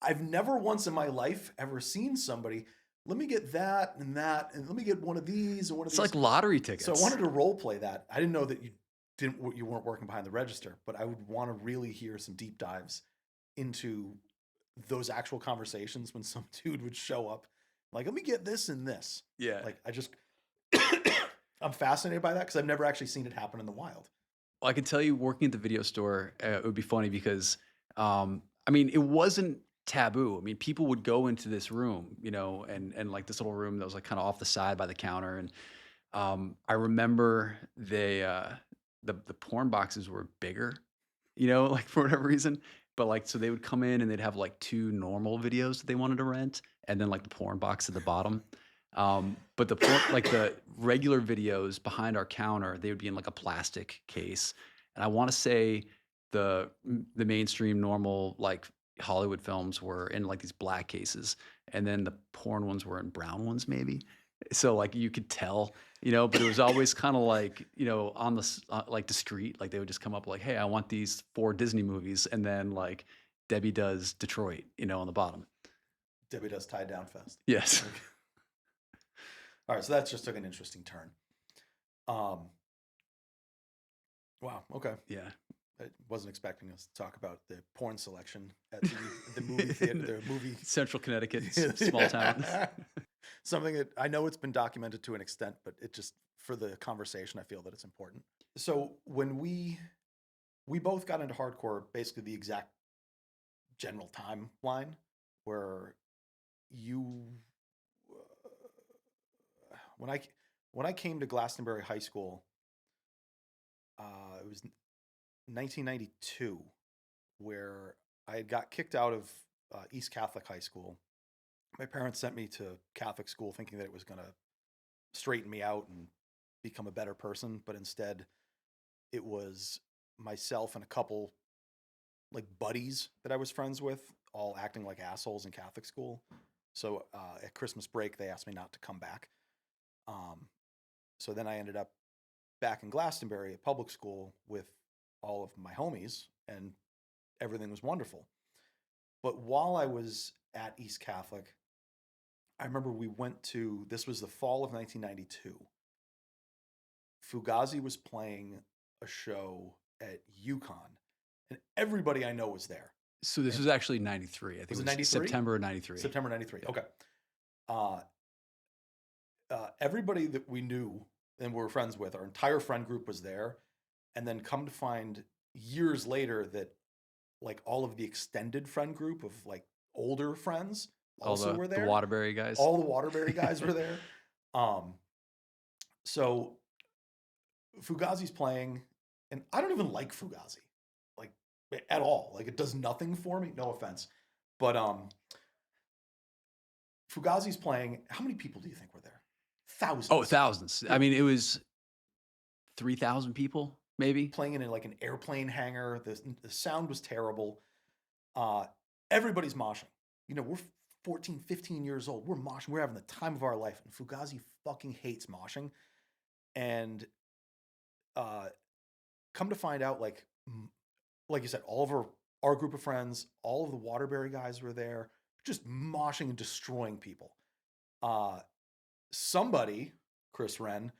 I've never once in my life ever seen somebody, let me get that and that, and let me get one of these and one of It's these. like lottery So I tickets. wanted to role play that. I didn't know that you weren't working behind the register, but I would want to really hear some deep dives into those actual conversations when some dude would show up, like, let me get this and this. Yeah. Like, I just, I'm fascinated by that because I've never actually seen it happen in the wild. Well, I can tell you working at the video store, it would be funny because, I mean, it wasn't taboo. I mean, people would go into this room, and like this little room that was like kind of off the side by the counter. And I remember the porn boxes were bigger, like for whatever reason. But like, so they would come in and they'd have like two normal videos that they wanted to rent, and then like the porn box at the bottom. But like the regular videos behind our counter, they would be in like a plastic case. And I want to say the mainstream normal like Hollywood films were in like these black cases, and then the porn ones were in brown ones maybe. So like you could tell, but it was always kind of like, on like the street, like they would just come up like, "Hey, I want these 4 Disney movies," and then like Debbie does Detroit, on the bottom. Debbie does Tie Down Fest. Yes. Okay. All right, so that just took an interesting turn. Um, wow. Okay. Yeah. I wasn't expecting us to talk about the porn selection at the movie theater, the movie Central Connecticut, small town. Something that I know it's been documented to an extent, but it just for the conversation, I feel that it's important. So when we both got into hardcore, basically the exact general timeline where you when I came to Glastonbury High School, it was 1992, where I had got kicked out of East Catholic High School. My parents sent me to Catholic school thinking that it was going to straighten me out and become a better person, but instead it was myself and a couple like buddies that I was friends with all acting like assholes in Catholic school. So at Christmas break, they asked me not to come back. Um, so then I ended up back in Glastonbury at public school with all of my homies, and everything was wonderful. But while I was at East Catholic, I remember we went to, this was the fall of 1992. Fugazi was playing a show at UConn, and everybody I know was there. So this And was actually 93. I think was it it was 93? September of 93. September 93. Yeah. Okay. Uh, everybody that we knew and were friends with, our entire friend group was there. And then come to find years later that like all of the extended friend group of like older friends All also were the there. Waterbury guys. All the Waterbury guys were there. So Fugazi's playing, and I don't even like Fugazi, like at all. Like it does nothing for me. No offense, but Fugazi's playing. How many people do you think were there? Thousands. Oh, thousands. I mean, it was 3,000 people, maybe. Playing in like an airplane hangar. The sound was terrible. Everybody's moshing. We're 14, 15 years old. We're moshing. We're having the time of our life. And Fugazi fucking hates moshing. And come to find out, like you said, all of our group of friends, all of the Waterbury guys were there, just moshing and destroying people. Somebody, Chris Wren,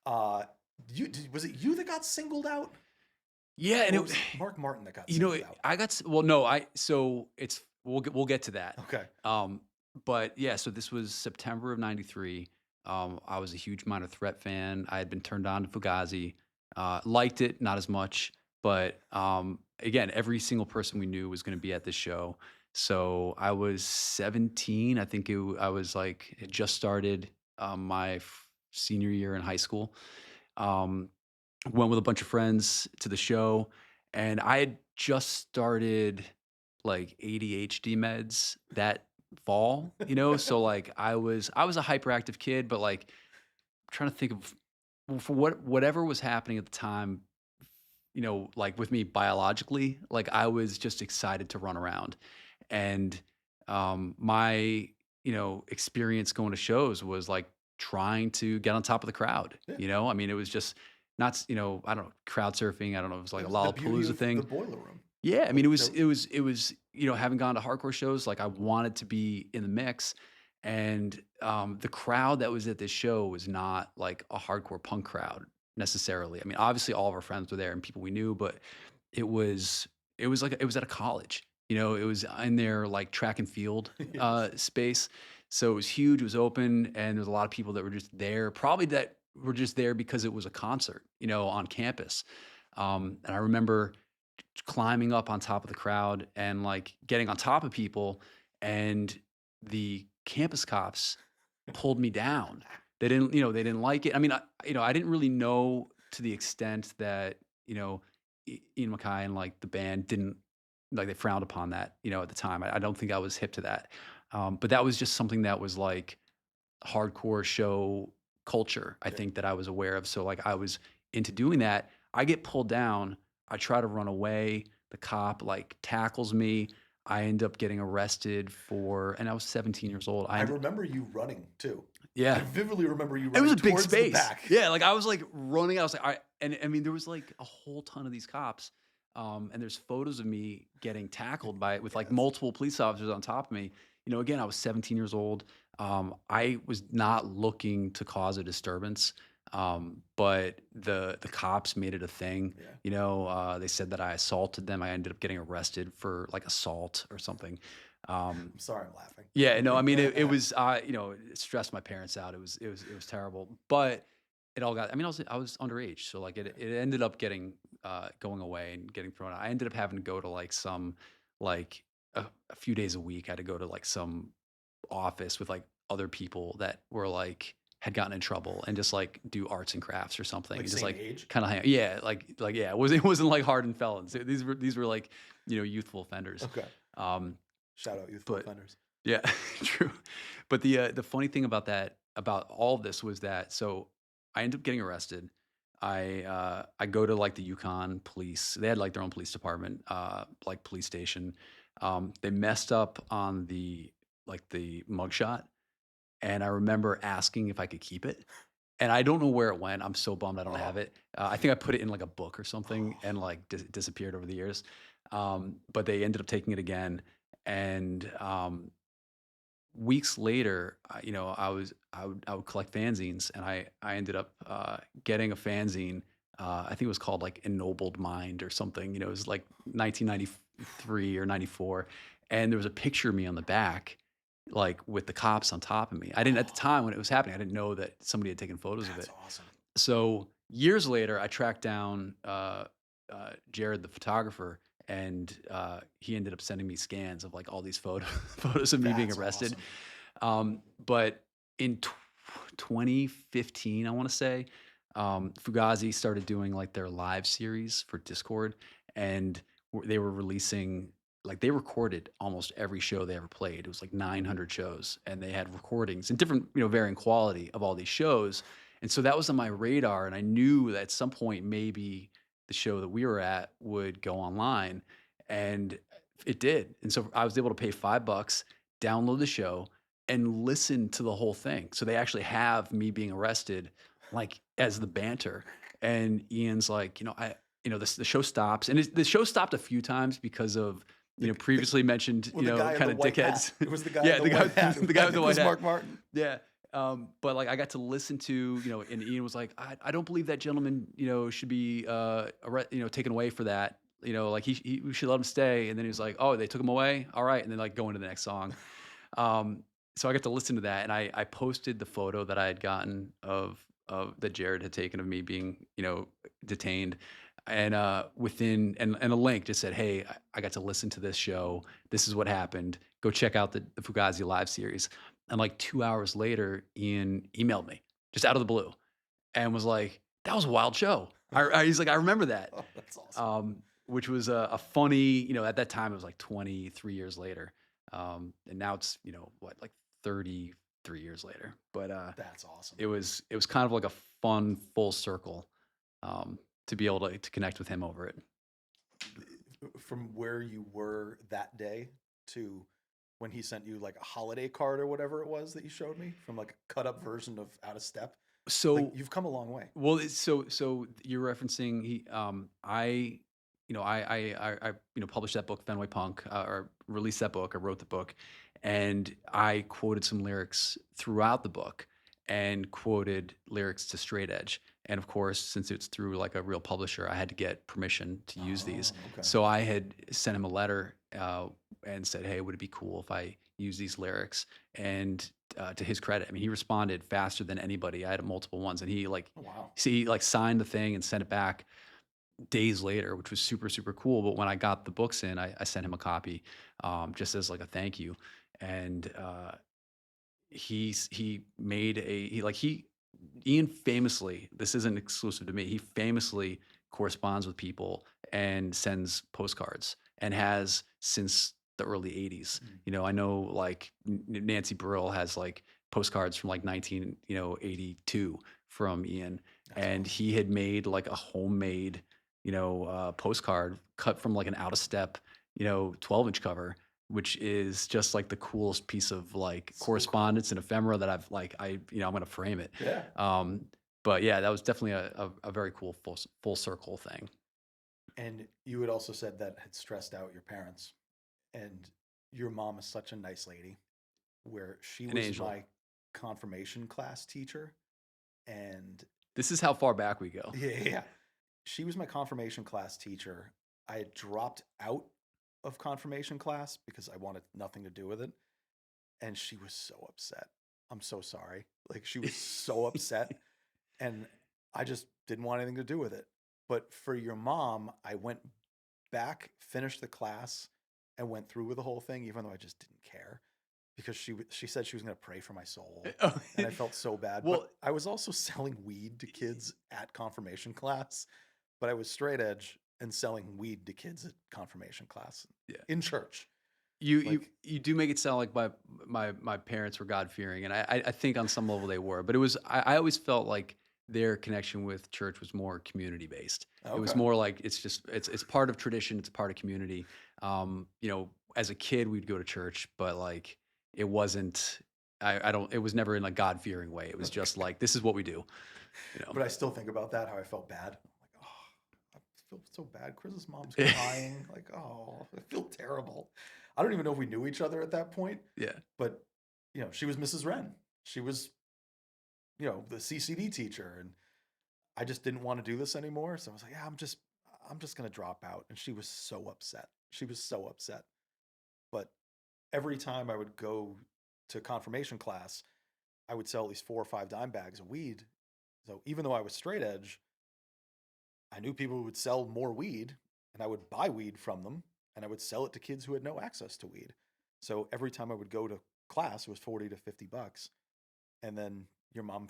was it you that got singled out? Yeah, and Or it was it Mark Martin that got singled out? I got well, no, so it's we'll get to that. Okay. But yeah, so this was September of 93. I was a huge Minor Threat fan. I had been turned on to Fugazi. Liked it, not as much, but again, every single person we knew was going to be at this show. So I was 17. I think I was like had just started my senior year in high school. Went with a bunch of friends to the show, and I had just started like ADHD meds that fall, so like I was a hyperactive kid, but like trying to think of for whatever was happening at the time, like with me biologically, like I was just excited to run around. And my, experience going to shows was like trying to get on top of the crowd. Yeah. I mean, it was just not, I don't know, crowd surfing. I don't know, it was like It a was the beauty Lollapalooza of thing. the boiler room. Yeah, I Like mean, there, having gone to hardcore shows, like, I wanted to be in the mix, and, the crowd that was at this show was not, like, a hardcore punk crowd necessarily. I mean, obviously, all of our friends were there and people we knew, but it was it was at a college, it was in their, like, track and field, yes, space, so it was huge, it was open, and there's a lot of people that were just there, probably that were just there because it was a concert, on campus, and I remember climbing up on top of the crowd and like getting on top of people, and the campus cops pulled me down. They didn't like it. I mean, I didn't really know to the extent that, Ian Mackay and like the band didn't like, they frowned upon that, at the time. I don't think I was hip to that. But that was just something that was like hardcore show culture, I yeah. think, that I was aware of. So like I was into doing that. I get pulled down. I try to run away. The cop like tackles me. I end up getting arrested for, and I was 17 years old. I remember you running too. I Yeah, vividly remember you it was running a big towards the space. back. Yeah, like I was like running. I was like, and I mean, there was like a whole ton of these cops. And there's photos of me getting tackled by with like Yes. multiple police officers on top of me. Again, I was 17 years old. I was not looking to cause a disturbance. But the cops made it a thing. Yeah. They said that I assaulted them. I ended up getting arrested for like assault or something. Um, I'm sorry, I'm laughing. yeah, no, I mean, it was, it stressed my parents out. It was terrible, but it all got, I mean, I was underage. So like Yeah. it ended up getting, going away and getting thrown out. I ended up having to go to like some, like a few days a week. I had to go to like some office with like other people that were like, had gotten in trouble and just like do arts and crafts or something Like and just same like age. kind of hang, yeah, yeah, it wasn't like hardened felons. These were like, youthful offenders. Okay. Um, Shout out youthful but offenders. yeah, true. But the funny thing about that, about all of this was that, so I ended up getting arrested. I go to like the Yukon police. They had like their own police department, like police station. They messed up on the mugshot, and I remember asking if I could keep it. And I don't know where it went. I'm so bummed I don't have Oh, it. I think I put it in like a book or something oh, and like disappeared over the years. But they ended up taking it again, and weeks later, I would collect fanzines, and I ended up getting a fanzine. I think it was called like Ennobled Mind or something. It was like 1993 or 94, and there was a picture of me on the back, like with the cops on top of me. I didn't, at the oh, time when it was happening, I didn't know that somebody had taken photos of that's it. awesome. So years later, I tracked down Jared, the photographer, and he ended up sending me scans of like all these photos of me being That's arrested. awesome. But in 2015, I want to say, Fugazi started doing like their live series for Discord, and they were releasing, like, they recorded almost every show they ever played. It was like 900 shows, and they had recordings in different, varying quality of all these shows. And so that was on my radar, and I knew that at some point maybe the show that we were at would go online, and it did. And so I was able to pay $5, download the show, and listen to the whole thing. So they actually have me being arrested, like, as the banter. And Ian's like, the show stops, and the show stopped a few times because of, The previously mentioned, Well, the guy in kind the of white hat. dickheads. It was the guy in Yeah, the white hat who the guy I with the think white was hat. Mark Martin. Yeah. But like I got to listen to, and Ian was like, I don't believe that gentleman, should be, taken away for that. Like we should let him stay. And then he was like, oh, they took him away. All right. And then like go into the next song. Um, so I got to listen to that, and I posted the photo that I had gotten of that Jared had taken of me being, detained, and and a link just said, "Hey, I got to listen to this show. This is what happened. Go check out the Fugazi live series." And like 2 hours later, Ian emailed me just out of the blue and was like, "That was a wild show." He's like, "I remember that." Oh, that's awesome. Which was a funny, at that time it was like 23 years later. And now it's, what, like 33 years later. But That's awesome. it was kind of like a fun full circle, to be able to connect with him over it. From where you were that day to when he sent you like a holiday card or whatever it was that you showed me from like a cut up version of Out of Step, like So you've come a long way. well, so you're referencing, I, published that book, Fenway Punk, or released that book. I wrote the book, and I quoted some lyrics throughout the book, and quoted lyrics to Straight Edge. And of course, since it's through like a real publisher, I had to get permission to use these. Oh, okay. So I had sent him a letter and said, "Hey, would it be cool if I use these lyrics?" And to his credit, I mean, he responded faster than anybody. I had multiple ones, and he like Oh, wow. see like signed the thing and sent it back days later, which was super, super cool. But when I got the books in, I sent him a copy just as like a thank you. And he made a he like he Ian famously, this isn't exclusive to me, he famously corresponds with people and sends postcards and has since the early 80s. Mm, I know like Nancy Brill has like postcards from like 1982 from Ian, that's and awesome. he had made like a homemade postcard cut from like an out of step 12-inch cover, which is just like the coolest piece of like So cool. correspondence and ephemera that I've like I'm gonna frame it. Yeah. Um, but yeah, that was definitely a very cool full circle thing. And you had also said that had stressed out your parents. And your mom is such a nice lady, where she An was angel. my confirmation class teacher. And This is how far back we go. yeah, yeah, yeah. She was my confirmation class teacher. I had dropped out of confirmation class because I wanted nothing to do with it. And she was so upset. I'm so sorry. Like, she was so upset. And I just didn't want anything to do with it. But for your mom, I went back, finished the class, and went through with the whole thing, even though I just didn't care because she said she was going to pray for my soul, Oh, and I felt so bad. But well, I was also selling weed to kids at confirmation class, but I was straight edge and selling weed to kids at confirmation class yeah. in church. You you Like, you do make it sound like my parents were God fearing, and I think on some level they were, but I always felt like their connection with church was more community based. It was okay, more like it's part of tradition, it's part of community. As a kid we'd go to church, but like it wasn't. I don't. It was never in a God fearing way. It was just okay. like this is what we do. But I still think about that, how I felt bad. I'm like, oh, I feel so bad. Chris's mom's You know. crying. Like, oh, I feel terrible. I don't even know if we knew each other at that point, Yeah. but she was Mrs. Wren. She was, the CCD teacher, and I just didn't want to do this anymore. So I was like, yeah, I'm just gonna drop out. And she was so upset. She was so upset. But every time I would go to confirmation class, I would sell at least 4 or 5 dime bags of weed. So even though I was straight edge, I knew people would sell more weed, and I would buy weed from them, and I would sell it to kids who had no access to weed. So every time I would go to class, it was 40 to 50 bucks. And then your mom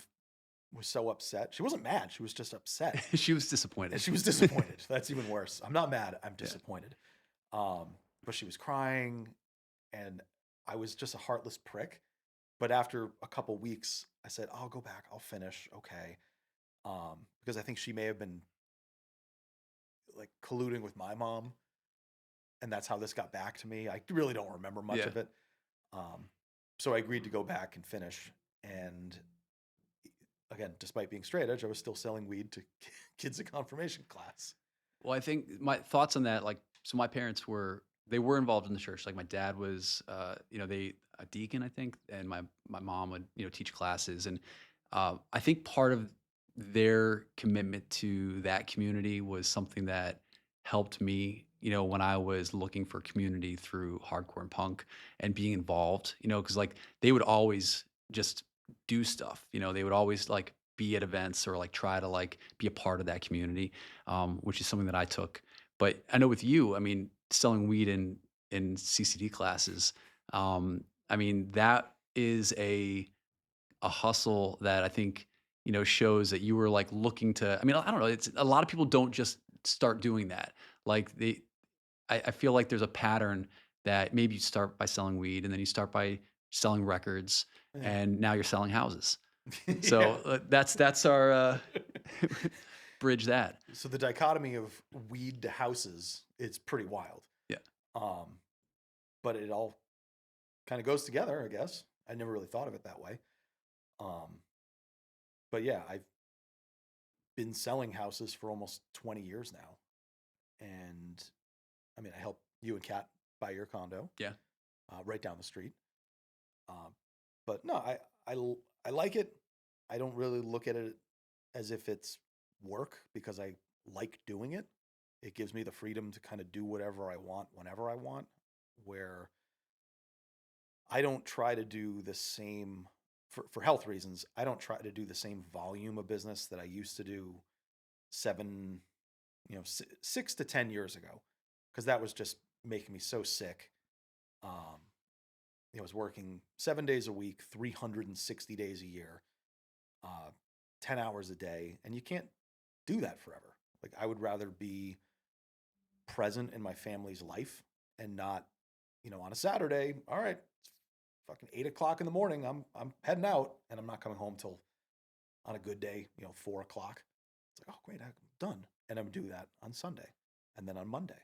was so upset. She wasn't mad, she was just upset. She was And disappointed. she was disappointed. That's even worse. I'm not mad, I'm Yeah. disappointed. But she was crying, and I was just a heartless prick. But after a couple weeks, I said, I'll go back, I'll finish, okay. Because I think she may have been like colluding with my mom, and that's how this got back to me. I really don't remember much Yeah. of it. Um, so I agreed to go back and finish. And again, despite being straight edge, I was still selling weed to kids at confirmation class. Well, I think my thoughts on that, like, so my parents they were involved in the church. Like my dad was, they a deacon, I think, and my mom would, teach classes, and I think part of their commitment to that community was something that helped me, when I was looking for community through hardcore and punk and being involved, because like they would always just do stuff, they would always like be at events or like try to like be a part of that community, which is something that I took. But I know with you, I mean, selling weed in CCD classes, I mean, that is a hustle that I think shows that you were like looking to. I mean, I don't know. It's a lot of people don't just start doing that. Like I feel like there's a pattern that maybe you start by selling weed and then you start by selling records Yeah. and now you're selling houses. So Yeah. that's our bridge that. So the dichotomy of weed to houses, it's pretty wild. Yeah. Um, but it all kind of goes together, I guess. I never really thought of it that way. Um, but yeah, I've been selling houses for almost 20 years now. And I mean, I help you and Kat buy your condo Yeah. right down the street. Um, but no, I like it. I don't really look at it as if it's work because I like doing it. It gives me the freedom to kind of do whatever I want whenever I want, where I don't try to do the same for health reasons. I don't try to do the same volume of business that I used to do seven, 6 to 10 years ago, because that was just making me so sick. Um, I was working 7 days a week, 360 days a year, uh, 10 hours a day, and you can't do that forever. Like I would rather be present in my family's life and not, on a Saturday, all right, it's fucking 8 o'clock in the morning. I'm heading out and I'm not coming home till on a good day, 4 o'clock. It's like, oh great, I'm done. And I'm do that on Sunday. And then on Monday.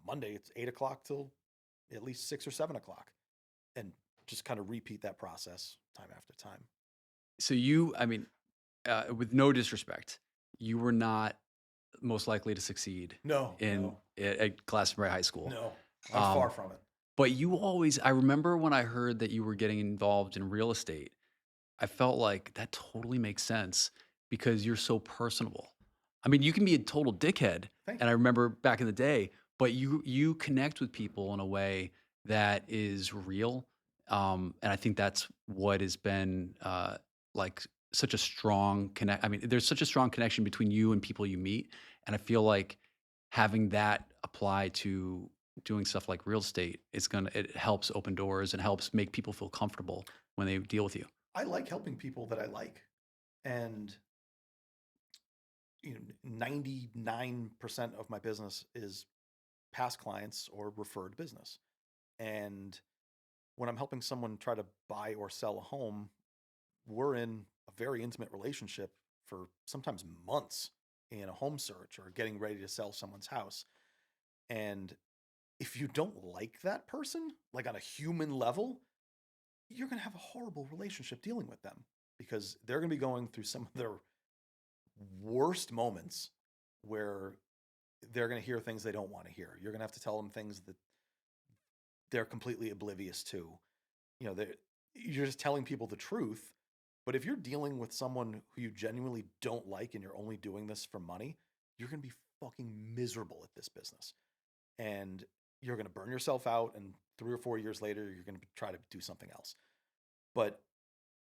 Monday it's 8 o'clock till at least 6 or 7 o'clock. And just kind of repeat that process time after time. So you, I mean, with no disrespect, you were not most likely to succeed No, in no, at Glastonbury High School. no. I was far Um, from it. but you always, I remember when I heard that you were getting involved in real estate, I felt like that totally makes sense because you're so personable. I mean, you can be a total dickhead, Thank and you. I remember back in the day, but you connect with people in a way that is real, and I think that's what has been like such a strong connect. I mean, there's such a strong connection between you and people you meet, and I feel like having that apply to doing stuff like real estate it helps open doors and helps make people feel comfortable when they deal with you. I like helping people that I like. And 99% of my business is past clients or referred business. And when I'm helping someone try to buy or sell a home, we're in a very intimate relationship for sometimes months in a home search or getting ready to sell someone's house. And if you don't like that person, like on a human level, you're going to have a horrible relationship dealing with them because they're going to be going through some of their worst moments where they're going to hear things they don't want to hear. You're going to have to tell them things that they're completely oblivious to. You're just telling people the truth. But if you're dealing with someone who you genuinely don't like and you're only doing this for money, you're going to be fucking miserable at this business. And you're going to burn yourself out. And 3 or 4 years later, you're going to try to do something else. But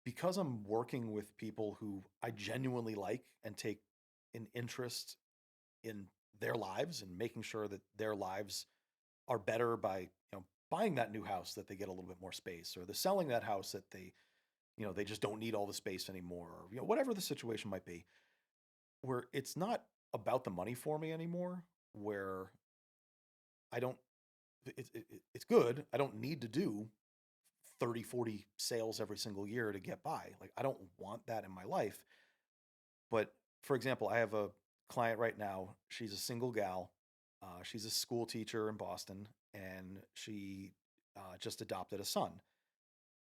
because I'm working with people who I genuinely like and take an interest in their lives and making sure that their lives are better by buying that new house that they get a little bit more space, or the selling that house that they just don't need all the space anymore, or whatever the situation might be, where it's not about the money for me anymore, where I don't it's good, I don't need to do 30, 40 sales every single year to get by. Like I don't want that in my life. But for example, I have a client right now. She's a single gal. She's a school teacher in Boston, and she just adopted a son.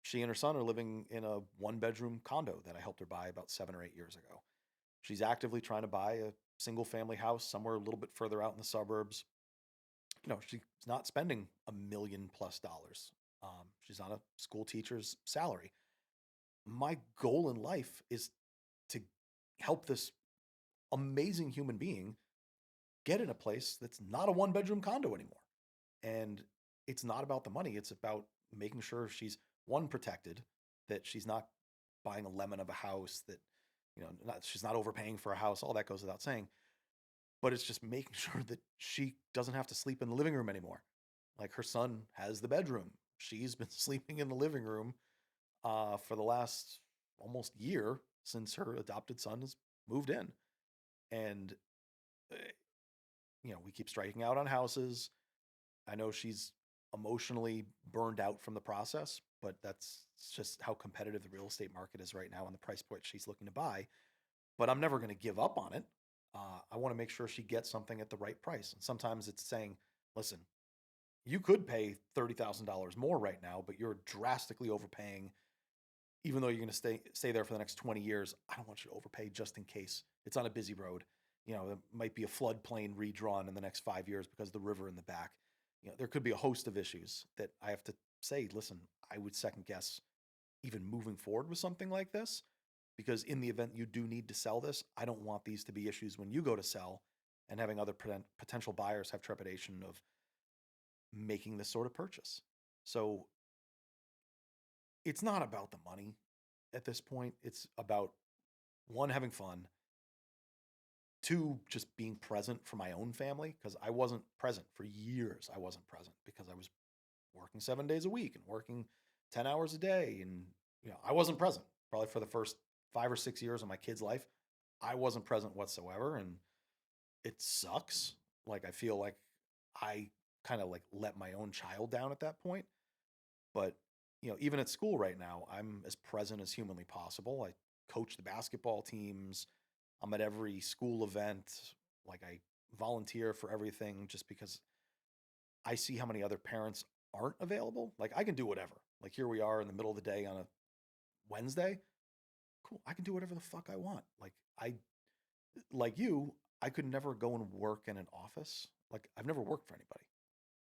She and her son are living in a one-bedroom condo that I helped her buy about 7 or 8 years ago. She's actively trying to buy a single-family house somewhere a little bit further out in the suburbs. She's not spending $1 million+ she's on a school teacher's salary. My goal in life is to help this amazing human being get in a place that's not a one-bedroom condo anymore. And it's not about the money. It's about making sure she's one protected, that she's not buying a lemon of a house, that she's not overpaying for a house. All that goes without saying. But it's just making sure that she doesn't have to sleep in the living room anymore. Like her son has the bedroom. She's been sleeping in the living room for the last almost year since her adopted son has moved in. And uh, we keep striking out on houses. I know she's emotionally burned out from the process, but that's just how competitive the real estate market is right now and the price point she's looking to buy. But I'm never going to give up on it. I want to make sure she gets something at the right price. And sometimes it's saying, listen, you could pay $30,000 more right now, but you're drastically overpaying. Even though you're going to stay there for the next 20 years, I don't want you to overpay just in case it's on a busy road. There might be a floodplain redrawn in the next 5 years because of the river in the back. There could be a host of issues that I have to say, listen, I would second guess even moving forward with something like this, because in the event you do need to sell this, I don't want these to be issues when you go to sell and having other potential buyers have trepidation of making this sort of purchase. So it's not about the money at this point. It's about one, having fun, two, just being present for my own family, because I wasn't present for years. I wasn't present because I was working 7 days a week and working 10 hours a day. And, I wasn't present probably for the first 5 or 6 years of my kid's life. I wasn't present whatsoever. And it sucks. Like, I feel like I kind of like let my own child down at that point. But, even at school right now, I'm as present as humanly possible. I coach the basketball teams. I'm at every school event. Like, I volunteer for everything just because I see how many other parents aren't available. Like, I can do whatever. Like, here we are in the middle of the day on a Wednesday. Cool. I can do whatever the fuck I want. Like you, I could never go and work in an office. Like, I've never worked for anybody.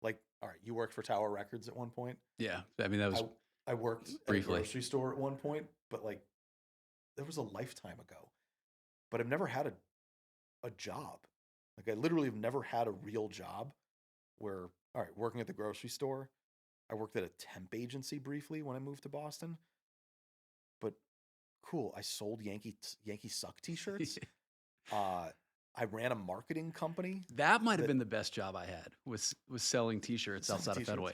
Like, all right, you worked for Tower Records at one point. Yeah. I mean, that was I worked at a briefly. grocery store at one point, but like, that was a lifetime ago. But I've never had a job. Like, I literally have never had a real job where, all right, working at the grocery store, I worked at a temp agency briefly when I moved to Boston. But cool, I sold Yankee Suck t-shirts. I ran a marketing company. That might have been the best job I had, was selling T-shirts Selling outside of t-shirts. Fenway.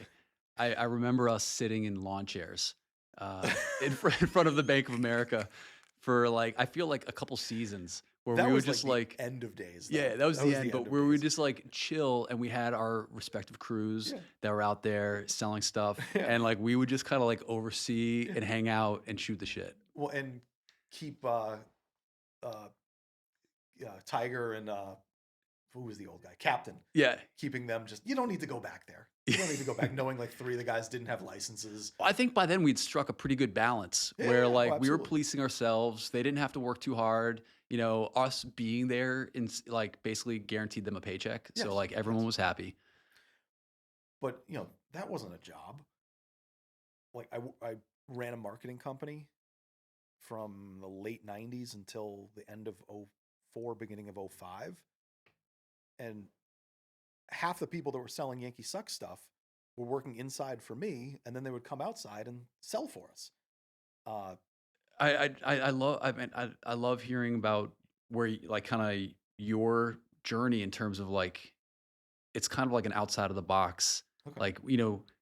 I remember us sitting in lawn chairs in front of the Bank of America for like, I feel like a couple seasons where That we would was just like the end of days, though. yeah, that was the end, the but end of where we would days. just like chill and we had our respective crews Yeah. that were out there selling stuff, Yeah. and like we would just kind of like oversee Yeah. and hang out and shoot the shit. Well, and keep Tiger and who was the old guy? Captain. Yeah. Keeping them just, you don't need to go back there. You don't need to go back knowing like three of the guys didn't have licenses. I think by then we'd struck a pretty good balance where Yeah, oh, like we were absolutely. policing ourselves. They didn't have to work too hard. Us being there in like basically guaranteed them a paycheck. Yes, So like everyone yes. was happy. But, that wasn't a job. Like, I ran a marketing company from the late 90s until the end of 04, beginning of 05. And half the people that were selling Yankee Suck stuff were working inside for me, and then they would come outside and sell for us. I love hearing about where like kind of your journey in terms of like it's kind of like an outside of the box. Okay. Like,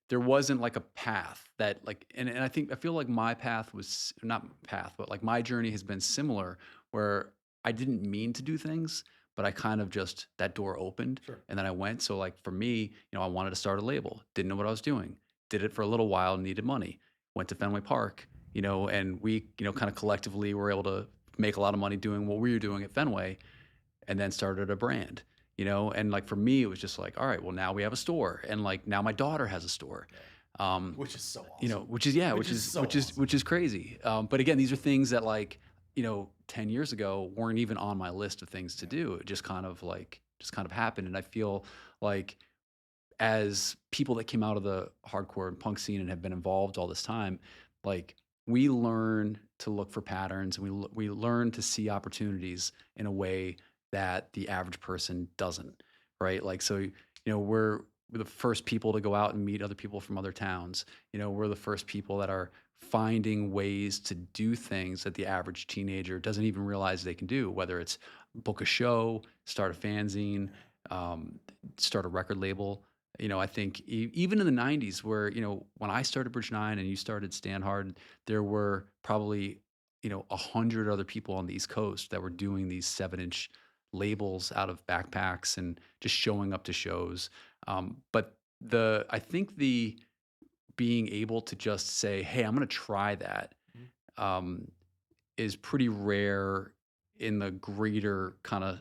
there wasn't like a path that like, and I feel like my path was not path, but like my journey has been similar where I didn't mean to do things, but I kind of just, that door opened Sure. and then I went. So like for me, I wanted to start a label, didn't know what I was doing, did it for a little while, needed money, went to Fenway Park, and we, kind of collectively were able to make a lot of money doing what we were doing at Fenway, and then started a brand. And like for me, it was just like, all right, well now we have a store, and like now my daughter has a store, Which is so awesome. which is crazy. But again, these are things that like 10 years ago weren't even on my list of things to do. It just kind of happened, and I feel like as people that came out of the hardcore and punk scene and have been involved all this time, like we learn to look for patterns, and we learn to see opportunities in a way that the average person doesn't, right? Like, so, we're the first people to go out and meet other people from other towns. We're the first people that are finding ways to do things that the average teenager doesn't even realize they can do, whether it's book a show, start a fanzine, start a record label. I think even in the 90s where, when I started Bridge 9 and you started Stanhard, there were probably, 100 other people on the East Coast that were doing these 7-inch labels out of backpacks and just showing up to shows. But I think the being able to just say, hey, I'm going to try that, is pretty rare in the greater kind of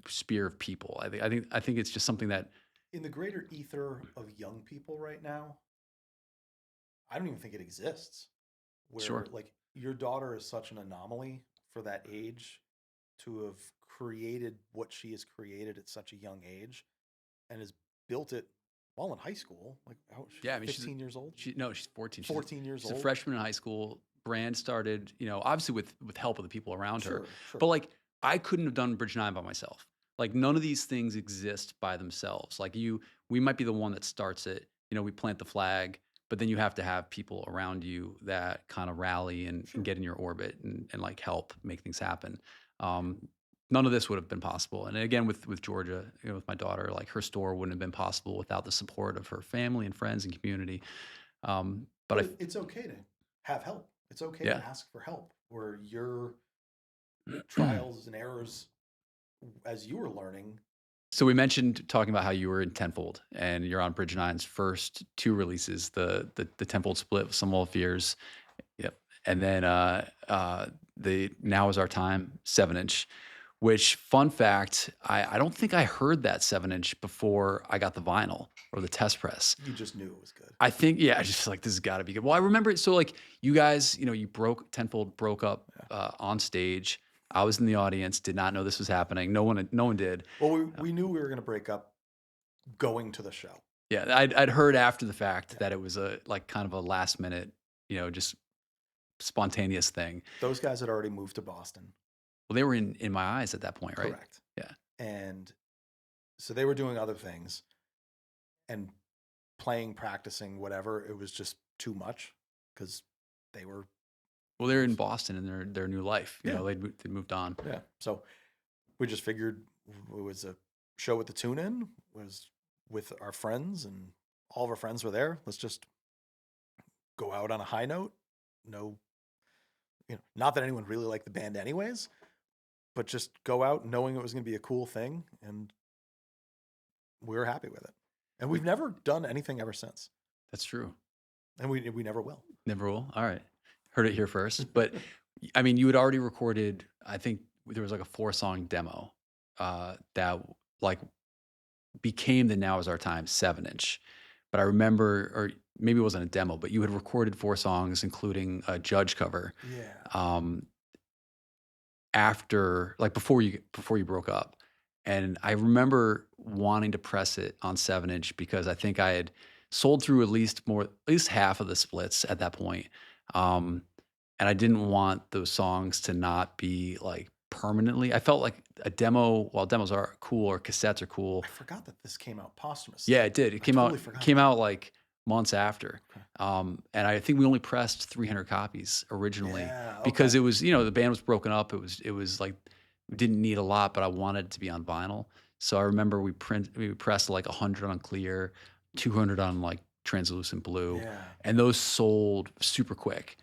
sphere of people. I think it's just something that In the greater ether of young people right now, I don't even think it exists. Where Sure. like your daughter is such an anomaly for that age to have created what she has created at such a young age and has built it while in high school. Like, how she's Yeah, I mean, 15 years old, no, she's 14. 14 years She's a old. freshman in high school. Brand started, obviously with help of the people around her. Sure, But sure. like, I couldn't have done Bridge 9 by myself. Like, none of these things exist by themselves. Like, we might be the one that starts it. We plant the flag, but then you have to have people around you that kind of rally and Sure. get in your orbit and like help make things happen. Um, None of this would have been possible. And again, with Georgia, with my daughter, like her store wouldn't have been possible without the support of her family and friends and community. But But I, it's okay to have help. It's okay yeah. to ask for help where your trials and errors as you were learning. So we mentioned talking about how you were in Tenfold and you're on Bridge Nine's first two releases, the Tenfold split with Some Old Fears. Yep. And then the Now Is Our Time 7-inch, which fun fact, I don't think I heard that 7-inch before I got the vinyl or the test press. You just knew it was good. I think, yeah, I just like, this has got to be good. Well, I remember it. So like you guys, Tenfold broke up on stage. I was in the audience, did not know this was happening. No one did. Well, we knew we were going to break up going to the show. Yeah, I'd heard after the fact that it was a like kind of a last minute, just spontaneous thing. Those guys had already moved to Boston. Well, they were in my eyes at that point, right? Correct. Yeah. And so they were doing other things and playing, practicing, whatever. It was just too much because they were. Well, they're in Boston in their new life. Yeah. They'd moved on. Yeah. So we just figured it was a show with the tune in, was with our friends, and all of our friends were there. Let's just go out on a high note. No, not that anyone really liked the band anyways, but just go out knowing it was going to be a cool thing, and we were happy with it. And we've never done anything ever since, That's true. and we never will. Never will. All right. Heard it here first. But I mean, you had already recorded, I think there was like a 4-song demo that like became the Now Is Our Time 7-inch. But I remember, or maybe it wasn't a demo, but you had recorded 4 songs, including a Judge cover. Yeah. After, like before you broke up. And I remember wanting to press it on 7-inch because I think I had sold through at least half of the splits at that point. And I didn't want those songs to not be like permanently. I felt like a demo, while demos are cool or cassettes are cool. I forgot that this came out posthumously. Yeah, it did. It came totally out forgot came that. out like months after. Okay. And I think we only pressed 300 copies originally Yeah, because okay. it was, the band was broken up. It was like we didn't need a lot, but I wanted it to be on vinyl. So I remember we pressed like 100 on clear, 200 on like translucent blue, Yeah. and those sold super quick.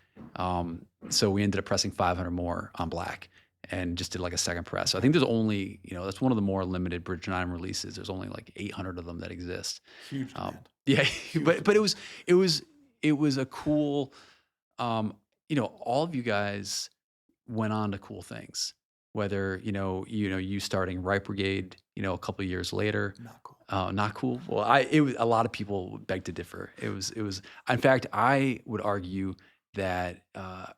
So we ended up pressing 500 more on black and just did like a second press. So I think there's only, that's one of the more limited Bridge 9 releases. There's only like 800 of them that exist. Huge demand. Yeah, Huge but it was a cool, all of you guys went on to cool things. Whether you starting Right Brigade, a couple of years later, Not cool. not cool. Well, it was a lot of people beg to differ. It was. In fact, I would argue that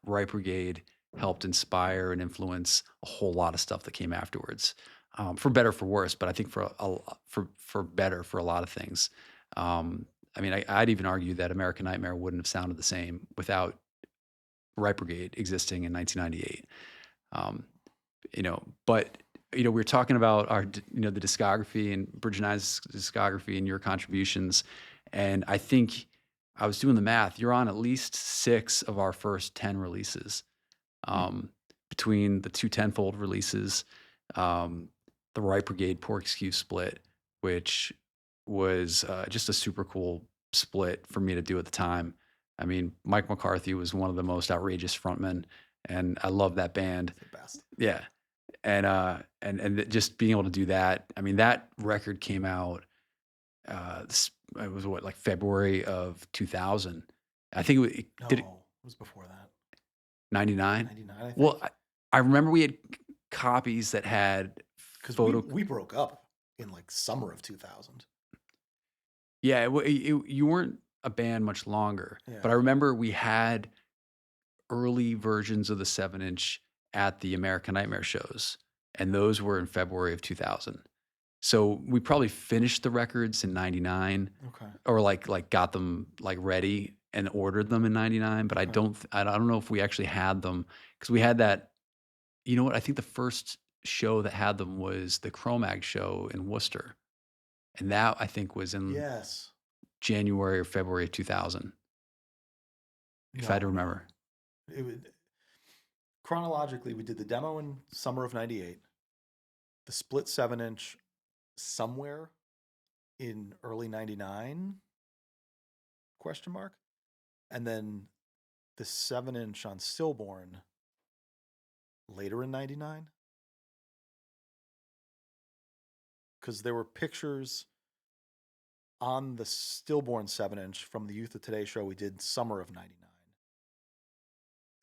Right Brigade helped inspire and influence a whole lot of stuff that came afterwards, for better for worse. But I think for better for a lot of things. I mean, I'd even argue that American Nightmare wouldn't have sounded the same without Right Brigade existing in 1998. But we were talking about the discography and Bridge Nine's discography and your contributions, and I think I was doing the math. You're on at least 6 of our first 10 releases, between the 2 Tenfold releases, the Right Brigade Poor Excuse split, which was just a super cool split for me to do at the time. I mean, Mike McCarthy was one of the most outrageous frontmen, and I love that band. The best. Yeah. And just being able to do that. I mean, that record came out, it was like February of 2000. I think It was before that. 99? 99, I think. Well, I remember we had copies that had Because photo. we broke up in like summer of 2000. Yeah, you weren't a band much longer, Yeah. but I remember we had early versions of the 7-inch at the American Nightmare shows. and those were in February of 2000. So we probably finished the records in 99 Okay. or like got them like ready and ordered them in 99, but Okay. I don't know if we actually had them because we had that. You know what? I think the first show that had them was the Cro-Mag show in Worcester, and that I think was in Yes. January or February of 2000, if I had to No, no. remember. It would chronologically, we did the demo in summer of '98, the split 7-inch somewhere in early '99 question mark, and then the 7-inch on Stillborn later in '99 because there were pictures on the Stillborn 7-inch from the Youth of Today show we did summer of '99.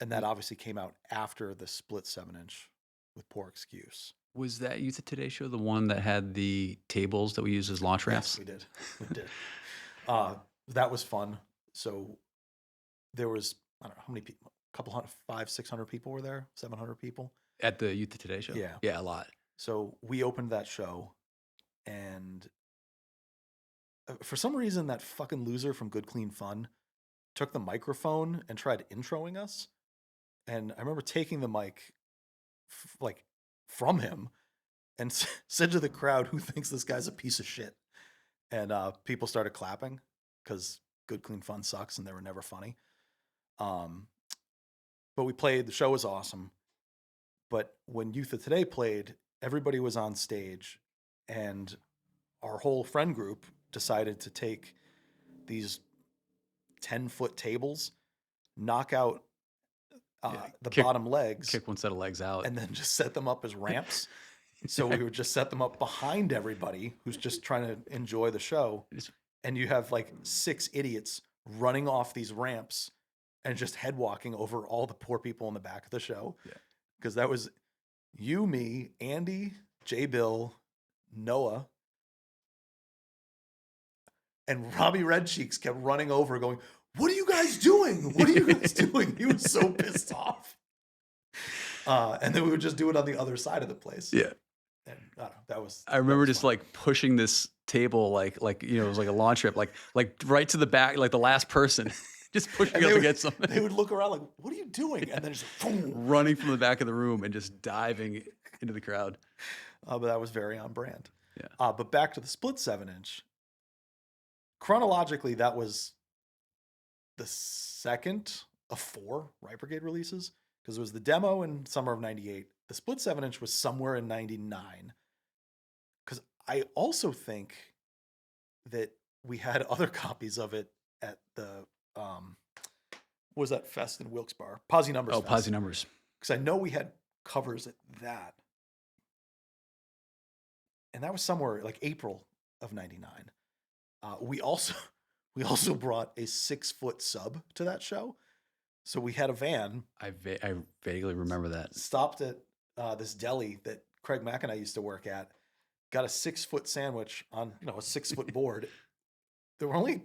And that W obviously came out after the split 7-inch with Poor Excuse. Was that Youth of Today show the one that had the tables that we use as launch Yes, ramps? we did. We did. Uh, that was fun. So there was, I don't know how many people, a couple hundred, 600 people were there, 700 people. At the Youth of Today show? Yeah. Yeah, a lot. So we opened that show, and for some reason, that fucking loser from Good Clean Fun took the microphone and tried introing us. And I remember taking the mic like from him and said to the crowd, "Who thinks this guy's a piece of shit?" And people started clapping because Good Clean Fun sucks and they were never funny. But we played. The show was awesome. But when Youth of Today played, everybody was on stage, and our whole friend group decided to take these 10-foot tables, knock out the kick bottom legs, kick one set of legs out. and then just set them up as ramps. So we would just set them up behind everybody who's just trying to enjoy the show. And you have like 6 idiots running off these ramps and just head walking over all the poor people in the back of the show. Yeah. Because that was you, me, Andy, J. Bill, Noah, and Robbie Red Cheeks kept running over going, "What are you guys doing? What are you guys doing?" He was so pissed off. And then we would just do it on the other side of the place. Yeah. And I don't know, that was. I remember just fun. like pushing this table like it was like a launch trip, like right to the back, like the last person, just pushing And up they would, against something, they would look around like, "What are you doing?" And then just boom. running from the back of the room and just diving into the crowd. But that was very on brand. Yeah. But back to the split 7-inch. Chronologically, that was the second of 4 Right Brigade releases because it was the demo in summer of '98. The split 7-inch was somewhere in '99. Because I also think that we had other copies of it at the what was that fest in Wilkes-Barre? Posse Numbers. Oh, Posse Numbers. Because I know we had covers at that. And that was somewhere like April of '99. We also brought a 6-foot sub to that show. So we had a van. I vaguely remember that. Stopped at this deli that Craig Mack and I used to work at. Got a 6-foot sandwich on a 6-foot board. There were only,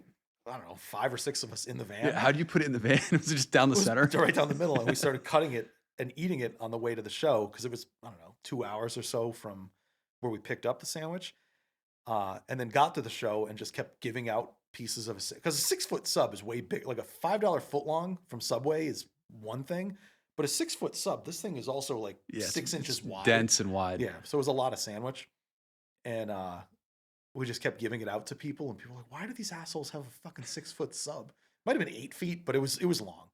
I don't know, 5 or 6 of us in the van. Yeah, how do you put it in the van? Was it just down the center? Right down the middle, and we started cutting it and eating it on the way to the show because it was, I don't know, 2 hours or so from where we picked up the sandwich. And then got to the show and just kept giving out pieces of because a 6-foot sub is way big. Like a $5 foot long from Subway is one thing, but a 6-foot sub, this thing is also like 6 inches wide, dense and wide. Yeah, so it was a lot of sandwich, and we just kept giving it out to people, and people were like, "Why do these assholes have a fucking 6-foot sub?" Might have been 8 feet, but it was long.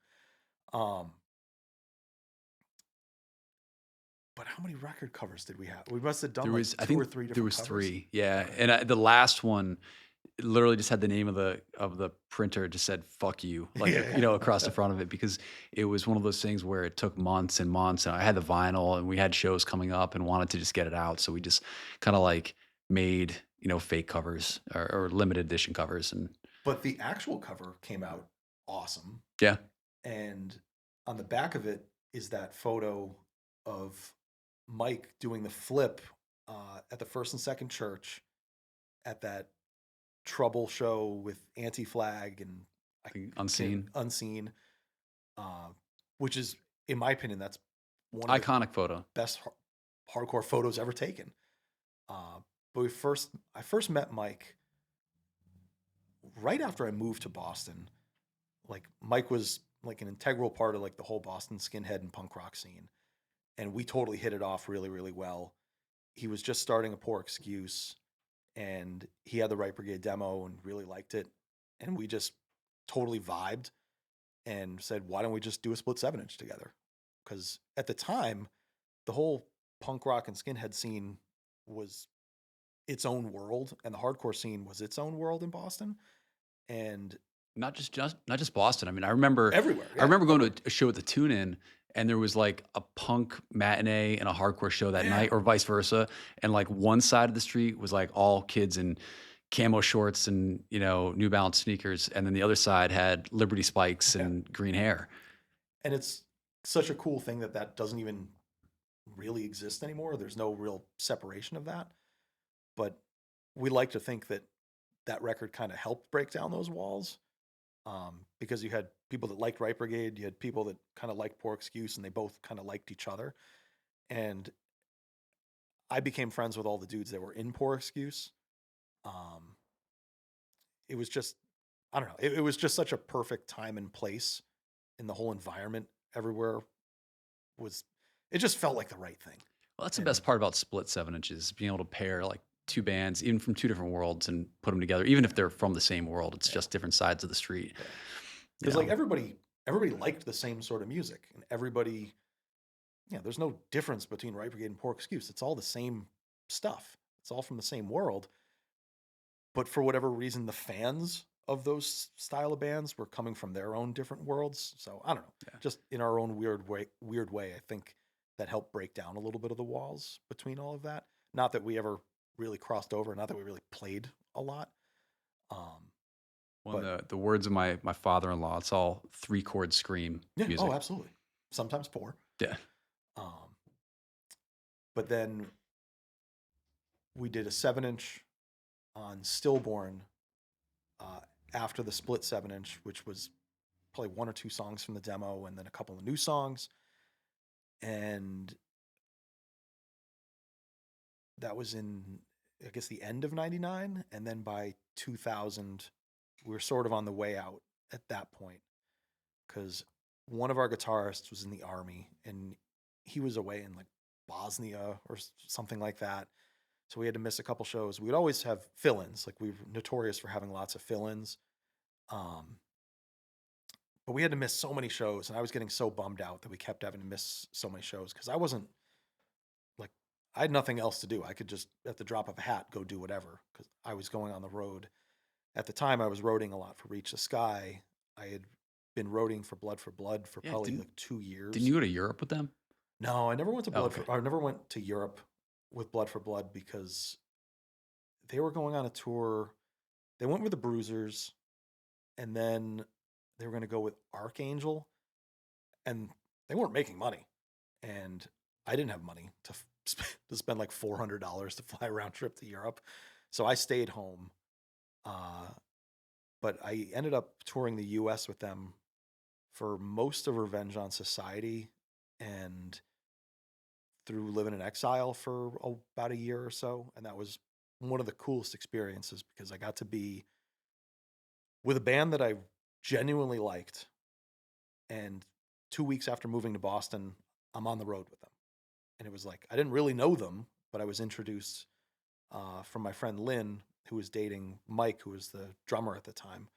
But how many record covers did we have? We must have done There like was, I 2 think or 3 different there was covers. 3. Yeah, and the last one literally just had the name of the printer, just said "fuck you," like across the front of it, because it was one of those things where it took months and months, and I had the vinyl, and we had shows coming up, and wanted to just get it out, so we just kind of like made fake covers or limited edition covers, and But the actual cover came out awesome. yeah, And on the back of it is that photo of Mike doing the flip at the First and Second Church at that Trouble show with Anti-Flag and Unseen, which is, in my opinion, that's one of the iconic photo. best hardcore photos ever taken. Uh, but I first met Mike right after I moved to Boston. Like Mike was like an integral part of like the whole Boston skinhead and punk rock scene, and we totally hit it off really, really well. He was just starting a Poor Excuse, and he had the Right Brigade demo and really liked it, and we just totally vibed and said, why don't we just do a split 7-inch together? Because at the time, the whole punk rock and skinhead scene was its own world, and the hardcore scene was its own world in Boston, and Not just Boston. I mean, everywhere. I Yeah, remember going everywhere. to a show at the Tune In, and there was like a punk matinee and a hardcore show that Yeah, night, or vice versa. And like one side of the street was like all kids in camo shorts and New Balance sneakers, and then the other side had Liberty spikes yeah. and green hair. And it's such a cool thing that that doesn't even really exist anymore. There's no real separation of that. But we like to think that that record kind of helped break down those walls, because you had people that liked Right Brigade, you had people that kind of liked Poor Excuse, and they both kind of liked each other. And I became friends with all the dudes that were in Poor Excuse. Um, it was just, I don't know, it was just such a perfect time and place, in the whole environment everywhere was, it just felt like the right thing. Well, that's the And best part about split 7 inches, being able to pair like two bands, even from two different worlds, and put them together. Even if yeah, they're from the same world, it's yeah, just different sides of the street. yeah. You Because like know, everybody liked the same sort of music, and everybody, yeah, there's no difference between Right Brigade and Poor Excuse. It's all the same stuff. It's all from the same world. But for whatever reason, the fans of those style of bands were coming from their own different worlds. So I don't know. yeah. Just in our own weird way, I think that helped break down a little bit of the walls between all of that. Not that we ever really crossed over, not that we really played a lot. Um, Well, but the words of my father-in-law, it's all 3-chord scream yeah, oh, music. absolutely. Sometimes four. Yeah. Um, but then we did a 7-inch on Stillborn, uh, after the split 7-inch, which was probably one or two songs from the demo and then a couple of new songs. And that was in, I guess, the end of 99. And then by 2000, we were sort of on the way out at that point, because one of our guitarists was in the army and he was away in like Bosnia or something like that. So we had to miss a couple shows. We would always have fill ins. Like we were notorious for having lots of fill ins. Um, but we had to miss so many shows, and I was getting so bummed out that we kept having to miss so many shows, because I wasn't like, I had nothing else to do. I could just at the drop of a hat go do whatever, because I was going on the road. At the time, I was roading a lot for Reach the Sky. I had been roading for Blood for Yeah, probably didn't like 2 years. didn't you go to Europe with them? No, I never went to Oh, okay. I never went to Europe with Blood for Blood, because they were going on a tour. They went with the Bruisers, and then they were going to go with Archangel, and they weren't making money, and I didn't have money to to spend like $400 to fly a round trip to Europe, so I stayed home. Uh, but I ended up touring the U.S. with them for most of Revenge on Society, and through Living in Exile for about a year or so, and that was one of the coolest experiences, because I got to be with a band that I genuinely liked, and 2 weeks after moving to Boston, I'm on the road with them. And it was like, I didn't really know them, but I was introduced, from my friend Lynn, who was dating Mike, who was the drummer at the time.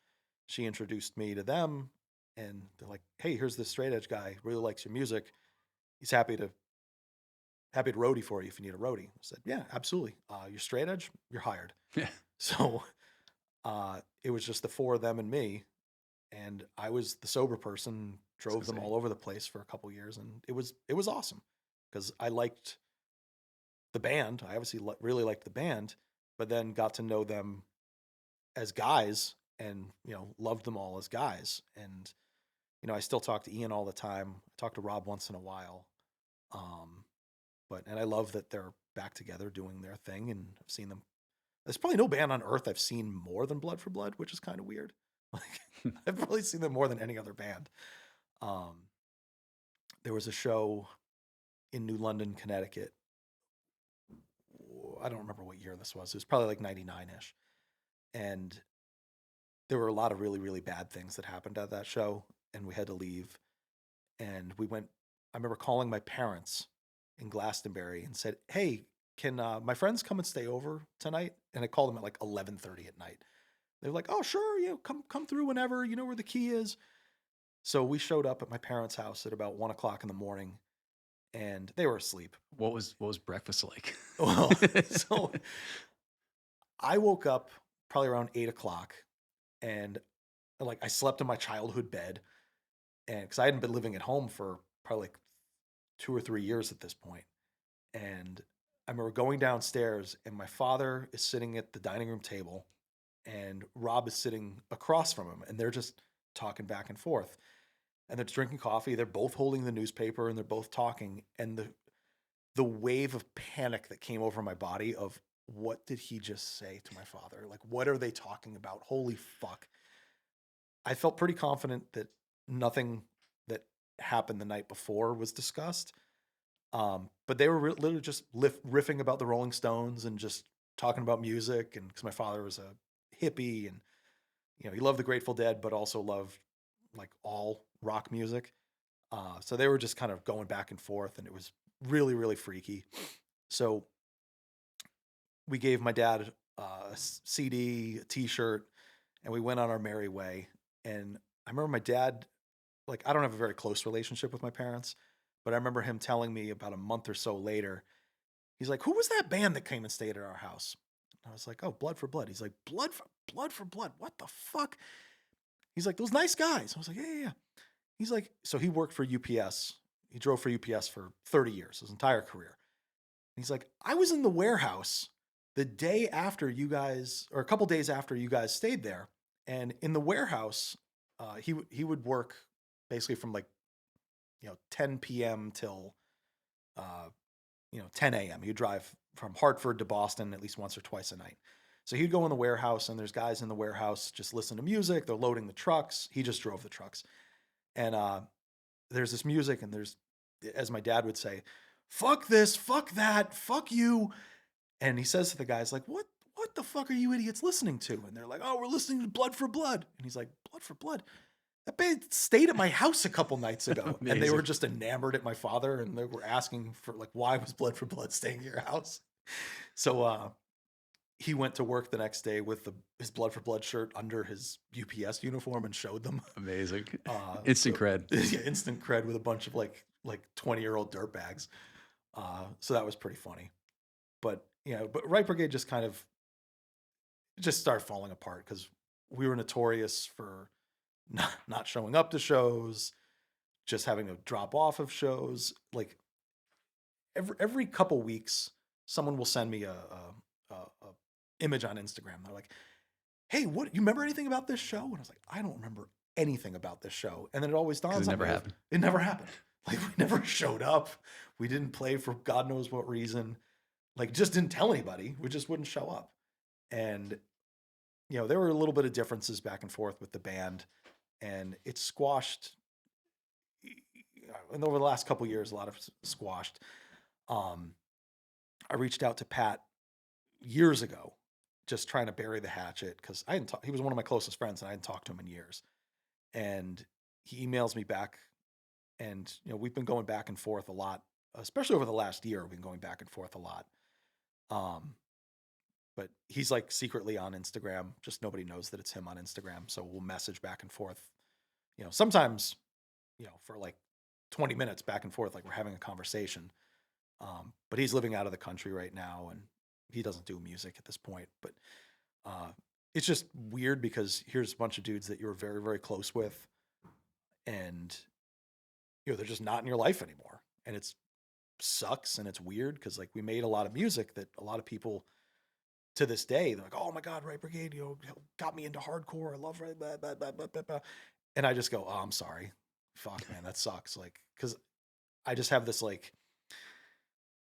She introduced me to them, and they're like, "Hey, here's this straight edge guy. Really likes your music. He's happy to roadie for you if you need a roadie." I said, "Yeah, absolutely. You're straight edge. You're hired." Yeah. So it was just the four of them and me, and I was the sober person. I was Drove them gonna say, all over the place for a couple years, and it was awesome, because I liked the band. I obviously really liked the band, but then got to know them as guys, and loved them all as guys. And I still talk to Ian all the time. I talk to Rob once in a while. Um, and I love that they're back together doing their thing, and I've seen them. There's probably no band on earth I've seen more than Blood for Blood, which is kind of weird. Like I've probably seen them more than any other band. Um, there was a show in New London, Connecticut, I don't remember what year this was. It was probably like 99 ish. And there were a lot of really, really bad things that happened at that show. And we had to leave. And we went, I remember calling my parents in Glastonbury and said, "Hey, can my friends come and stay over tonight?" And I called them at like 11:30 at night. They were like, "Oh, sure, come through whenever. You know where the key is." So we showed up at my parents' house at about 1 o'clock in the morning, and they were asleep. What was breakfast like? Well, so I woke up probably around 8 o'clock, and like I slept in my childhood bed, and because I hadn't been living at home for probably like 2 or 3 years at this point. And I remember going downstairs, and my father is sitting at the dining room table, and Rob is sitting across from him, and they're just talking back and forth. And they're drinking coffee. They're both holding the newspaper, and they're both talking. And the wave of panic that came over my body of what did he just say to my father? Like, what are they talking about? Holy fuck. I felt pretty confident that nothing that happened the night before was discussed. But they were literally just riffing about the Rolling Stones and just talking about music. And because my father was a hippie, and he loved the Grateful Dead, but also loved like all rock music. So they were just kind of going back and forth, and it was really, really freaky. So we gave my dad a CD, a T-shirt, and we went on our merry way. And I remember my dad, like, I don't have a very close relationship with my parents, but I remember him telling me about a month or so later, he's like, "Who was that band that came and stayed at our house?" And I was like, "Oh, Blood for Blood." He's like, Blood for Blood? What the fuck?" He's like, "Those nice guys." I was like, "Yeah, yeah, yeah." He's like, so he worked for UPS. He drove for UPS for 30 years, his entire career. He's like, "I was in the warehouse the day after you guys, or a couple days after you guys stayed there. And in the warehouse, he would work basically from like 10 p.m. till uh, 10 a.m. He'd drive from Hartford to Boston at least once or twice a night. So he'd go in the warehouse, and there's guys in the warehouse just listening to music. They're loading the trucks. He just drove the trucks, and there's this music, and there's, as my dad would say, "Fuck this, fuck that, fuck you." And he says to the guys, like, what the fuck are you idiots listening to? And they're like, "Oh, we're listening to Blood for Blood." And he's like, "Blood for Blood? That band stayed at my house a couple nights ago." And they were Amazing. just enamored at my father, and they were asking for like, why was Blood for Blood staying at your house? So he went to work the next day with his Blood for Blood shirt under his UPS uniform and showed them. Amazing. Instant So cred. yeah, instant cred with a bunch of like 20-year-old dirt bags. So that was pretty funny. But but Right Brigade just kind of just started falling apart because we were notorious for not showing up to shows, just having a drop off of shows. Like every couple weeks, someone will send me a image on Instagram. They're like, "Hey, what you remember anything about this show?" And I was like, "I don't remember anything about this show." And then it always Because it dawns on never me, happened. it never happened. Like we never showed up. We didn't play for God knows what reason. Like just didn't tell anybody. We just wouldn't show up. And there were a little bit of differences back and forth with the band, and it squashed. And over the last couple years, a lot of squashed. Um, I reached out to Pat years ago, just trying to bury the hatchet because I didn't talk. He was one of my closest friends, and I hadn't talked to him in years. And he emails me back, and we've been going back and forth a lot, especially over the last year. We've been going back and forth a lot. Um, but he's like secretly on Instagram. Just nobody knows that it's him on Instagram. So we'll message back and forth. Sometimes for like 20 minutes back and forth, like we're having a conversation. But he's living out of the country right now, and he doesn't do music at this point. But uh, it's just weird because here's a bunch of dudes that you're very, very close with, and they're just not in your life anymore, and it sucks and it's weird because like we made a lot of music that a lot of people to this day they're like, "Oh my God, Right Brigade, got me into hardcore. I love Right." Blah, blah, blah, blah, blah, blah. And I just go, "Oh, I'm sorry, fuck, man, that sucks." Like because I just have this like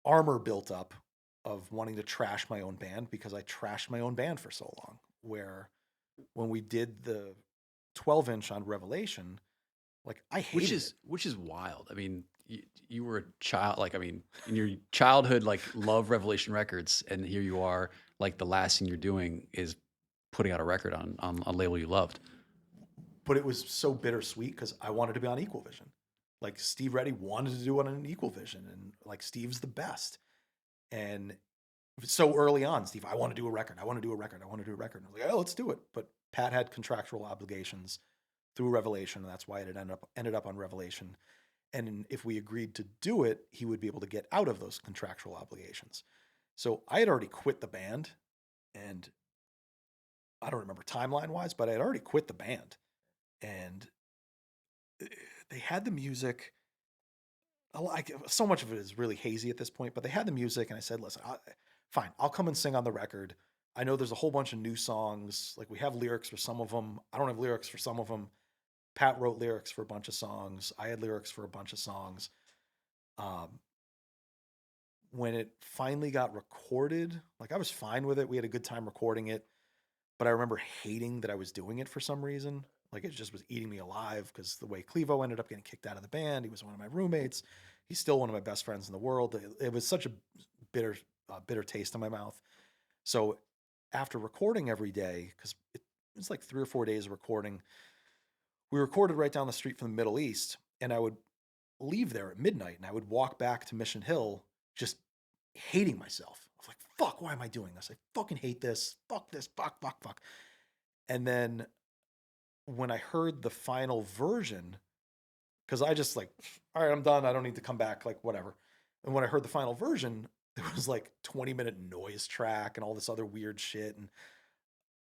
armor built up of wanting to trash my own band because I trashed my own band for so long. Where when we did the 12-inch on Revelation, like I Which hated it. is which is wild. I mean, you were a child, like, I mean, in your childhood, like, love Revelation Records, and here you are, like, the last thing you're doing is putting out a record on a label you loved. But it was so bittersweet because I wanted to be on Equal Vision. Like Steve Reddy wanted to do it on Equal Vision, and like Steve's the best. And so early on, Steve, I want to do a record. I want to do a record. I want to do a record. And I was like, oh, let's do it. But Pat had contractual obligations through Revelation, and that's why it had ended up on Revelation. And if we agreed to do it, he would be able to get out of those contractual obligations. So I had already quit the band, and I don't remember timeline wise, but I had already quit the band. And they had the music. Like so much of it is really hazy at this point, but they had the music, and I said, "Listen, fine, I'll come and sing on the record. I know there's a whole bunch of new songs. Like we have lyrics for some of them. I don't have lyrics for some of them. Pat wrote lyrics for a bunch of songs. I had lyrics for a bunch of songs. Um, when it finally got recorded, like I was fine with it. We had a good time recording it, but I remember hating that I was doing it for some reason. Like it just was eating me alive because the way Clevo ended up getting kicked out of the band, he was one of my roommates. He's still one of my best friends in the world. It was such a bitter, bitter taste in my mouth. So after recording every day, because it was like 3 or 4 days of recording, we recorded right down the street from the Middle East, and I would leave there at midnight, and I would walk back to Mission Hill, just hating myself. I was like, "Fuck, why am I doing this? I fucking hate this. Fuck this. Fuck, fuck, fuck." And then when I heard the final version, because I just like, all right, I'm done. I don't need to come back, like whatever. And when I heard the final version, there was like 20-minute noise track and all this other weird shit. And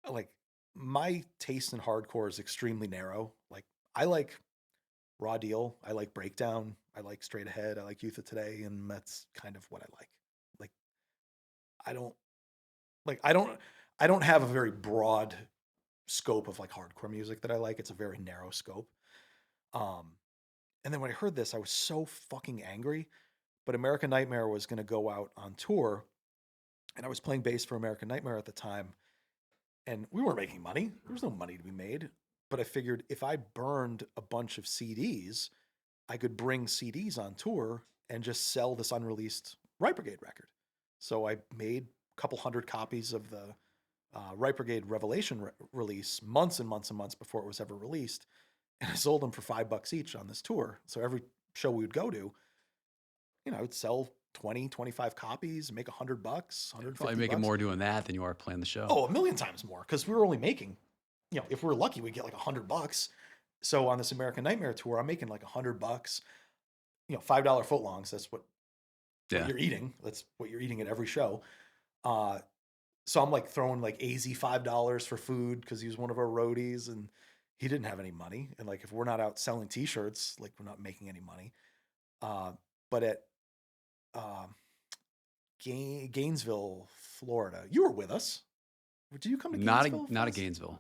like my taste in hardcore is extremely narrow. Like I like raw deal, I like breakdown, I like straight ahead, I like Youth of Today, and that's kind of what I like. Like I don't like I don't have a very broad scope of like hardcore music that I like. It's a very narrow scope. Um, and then when I heard this, I was so fucking angry. But American Nightmare was going to go out on tour, and I was playing bass for American Nightmare at the time, and we weren't making money. There was no money to be made. But I figured if I burned a bunch of CDs, I could bring CDs on tour and just sell this unreleased Right Brigade record. So I made a couple hundred copies of the Right Brigade Revelation release months and months and months before it was ever released, and I sold them for $5 each on this tour. So every show we would go to, I would sell 20, 25 copies, make $100, You're probably 150 making bucks. more doing that than you are playing the show. Oh, a million times more because we were only making, if we were lucky, we'd get like $100. So on this American Nightmare tour, I'm making like $100. $5 footlongs. That's what Yeah. you're eating. That's what you're eating at every show. Uh, so I'm like throwing like AZ $5 for food because he was one of our roadies and he didn't have any money. And like if we're not out selling T-shirts, like we're not making any money. But at uh, Gainesville, Florida, you were with us. Did you come to Gainesville Not a Fest? Gainesville.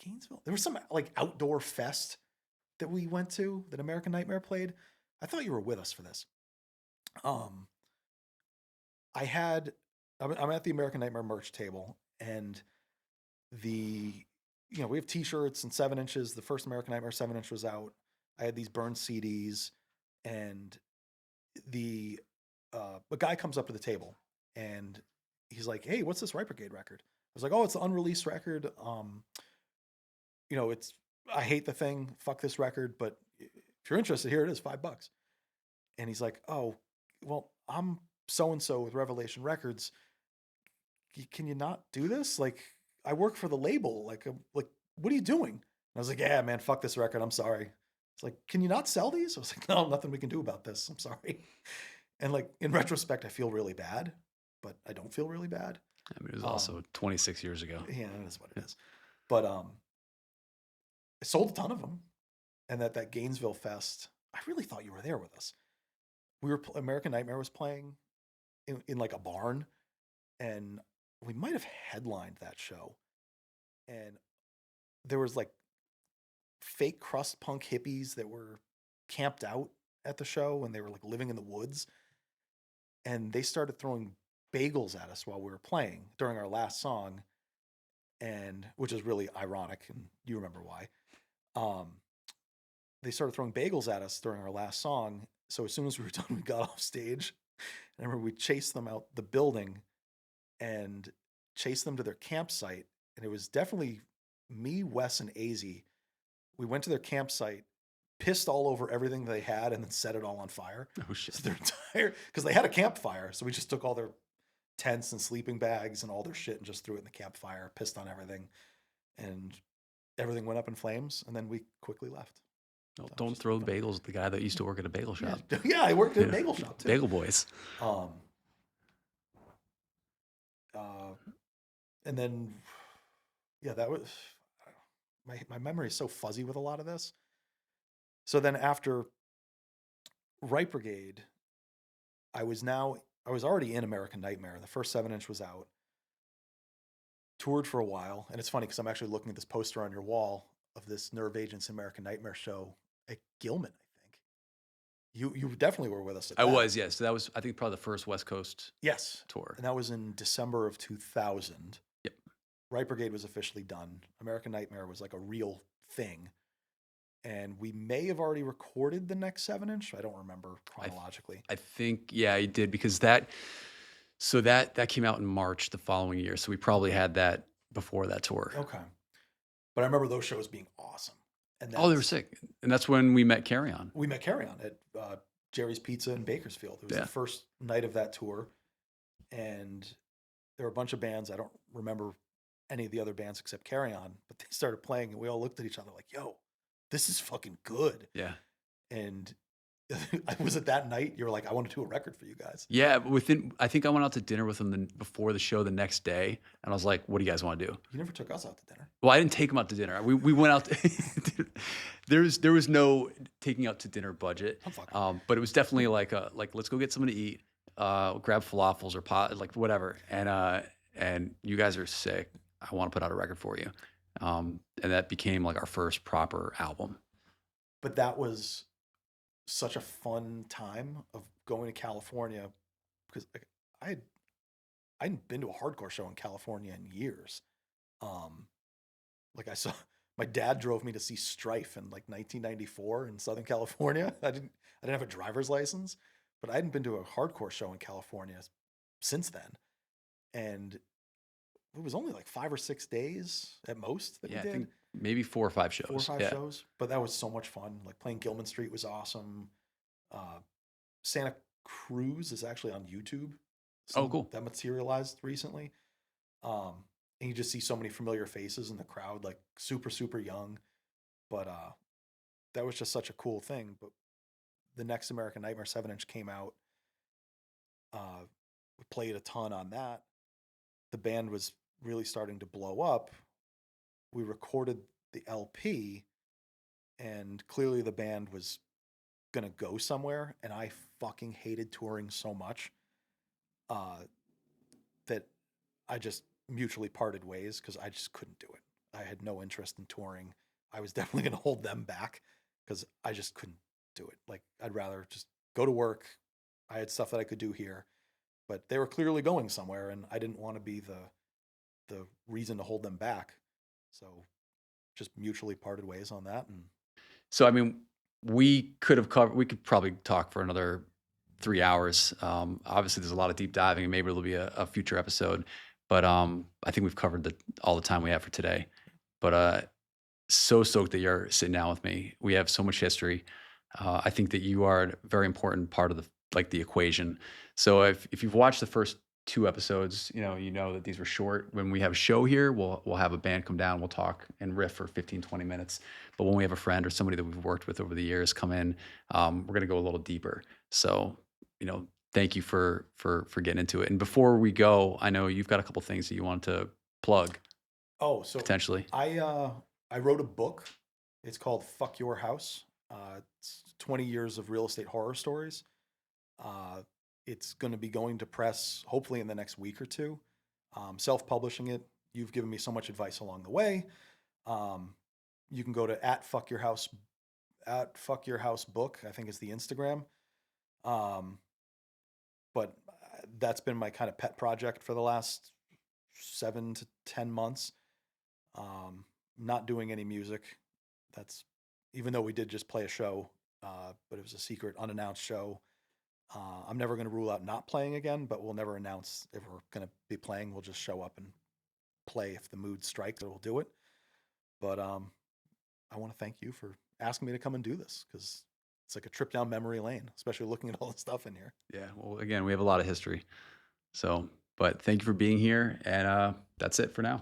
Gainesville. There was some like outdoor fest that we went to that American Nightmare played. I thought you were with us for this. Um, I had I'm at the American Nightmare merch table, and the we have T-shirts and 7 inches. The first American Nightmare 7 inch was out. I had these burned CDs, and the a guy comes up to the table, and he's like, "Hey, what's this Right Brigade record?" I was like, "Oh, it's the unreleased record. It's I hate the thing. Fuck this record, but if you're interested, here it is, $5." And he's like, "Oh, well, I'm so and so with Revelation Records. Can you not do this? Like, I work for the label. Like, what are you doing?" And I was like, "Yeah, man, fuck this record. I'm sorry." It's like, "Can you not sell these?" I was like, "No, nothing we can do about this. I'm sorry." And like in retrospect, I feel really bad, but I don't feel really bad. I mean, it was also Um, 26 years ago. yeah, it is what it is. But I sold a ton of them, and at that Gainesville Fest, I really thought you were there with us. American Nightmare was playing in like a barn, and we might have headlined that show. And there was like fake crust punk hippies that were camped out at the show, and they were like living in the woods, and they started throwing bagels at us while we were playing during our last song, and which is really ironic, and you remember why. um they started throwing bagels at us during our last song, So as soon as we were done, we got off stage. And I remember we chased them out the building and chased them to their campsite. And it was definitely me, Wes, and Az. We went to their campsite, pissed all over everything they had, and then set it all on fire. Oh shit. So their entire, because they had a campfire. So we just took all their tents and sleeping bags and all their shit and just threw it in the campfire, pissed on everything. And everything went up in flames. And then we quickly left. No, That was don't just throw fun. bagels at the guy that used to work at a bagel shop. Yeah, I worked at a Yeah. bagel shop too. Bagel boys. Um, and then, yeah, that was my memory is so fuzzy with a lot of this. So then after Right Brigade, I was already in American Nightmare. The first 7-inch was out. Toured for a while, and it's funny because I'm actually looking at this poster on your wall of this Nerve Agents American Nightmare show at Gilman. I think you definitely were with us. At I that. was, yes. So that was, I think, probably the first West Coast Yes, tour. and that was in December of 2000. Yep. Right Brigade was officially done. American Nightmare was like a real thing. And we may have already recorded the next 7-inch. I don't remember chronologically. I think, yeah, you did, because that came out in March the following year. So we probably had that before that tour. Okay. But I remember those shows being awesome. And Oh, they were sick. And that's when we met Carry On. We met Carry On at Jerry's Pizza in Bakersfield. It was the first night of that tour. And there were a bunch of bands. I don't remember any of the other bands except Carry On, but they started playing and we all looked at each other like, yo, this is fucking good. Yeah. And was it that night you were like, I want to do a record for you guys? Yeah, I think I went out to dinner with them before the show the next day, and I was like, "What do you guys want to do?" You never took us out to dinner. Well, I didn't take them out to dinner. We went out. There was no taking out to dinner budget, but it was definitely like let's go get something to eat, grab falafels or pot, like whatever, and you guys are sick. I want to put out a record for you, and that became like our first proper album. But that was such a fun time of going to California because I hadn't been to a hardcore show in California in years. Like I saw my dad drove me to see Strife in like 1994 in Southern California. I didn't have a driver's license, but I hadn't been to a hardcore show in California since then. And it was only like 5 or 6 days at most that we did. I think maybe 4 or 5 shows. 4 or 5 shows, but that was so much fun. Like playing Gilman Street was awesome. Santa Cruz is actually on YouTube. Cool. That materialized recently. And you just see so many familiar faces in the crowd, like super, super young. But that was just such a cool thing. But the next American Nightmare 7-inch came out. We played a ton on that. The band was really starting to blow up. We recorded the LP, and clearly the band was going to go somewhere, and I fucking hated touring so much that I just mutually parted ways because I just couldn't do it. I had no interest in touring. I was definitely going to hold them back because I just couldn't do it. Like, I'd rather just go to work. I had stuff that I could do here, but they were clearly going somewhere, and I didn't want to be the reason to hold them back. So just mutually parted ways on that. And so, I mean, we could probably talk for another 3 hours. Obviously there's a lot of deep diving, and maybe it'll be a future episode, but I think we've covered all the time we have for today. But so stoked that you're sitting down with me. We have so much history. I think that you are a very important part of the equation. So if you've watched the first 2 episodes, you know that these were short. When we have a show here, we'll have a band come down, we'll talk and riff for 15, 20 minutes. But when we have a friend or somebody that we've worked with over the years come in, we're going to go a little deeper. So, thank you for getting into it. And before we go, I know you've got a couple things that you want to plug. Oh, so potentially. I wrote a book. It's called Fuck Your House. It's 20 years of real estate horror stories. It's going to be going to press hopefully in the next week or 2. Self-publishing it. You've given me so much advice along the way. You can go to @Fuck Your House book, I think is the Instagram. But that's been my kind of pet project for the last 7 to 10 months. Not doing any music. That's even though we did just play a show but it was a secret, unannounced show. I'm never going to rule out not playing again, but we'll never announce if we're going to be playing. We'll just show up and play if the mood strikes, we'll do it. But I want to thank you for asking me to come and do this because it's like a trip down memory lane, especially looking at all the stuff in here. Yeah. Well, again, we have a lot of history. So, but thank you for being here. And that's it for now.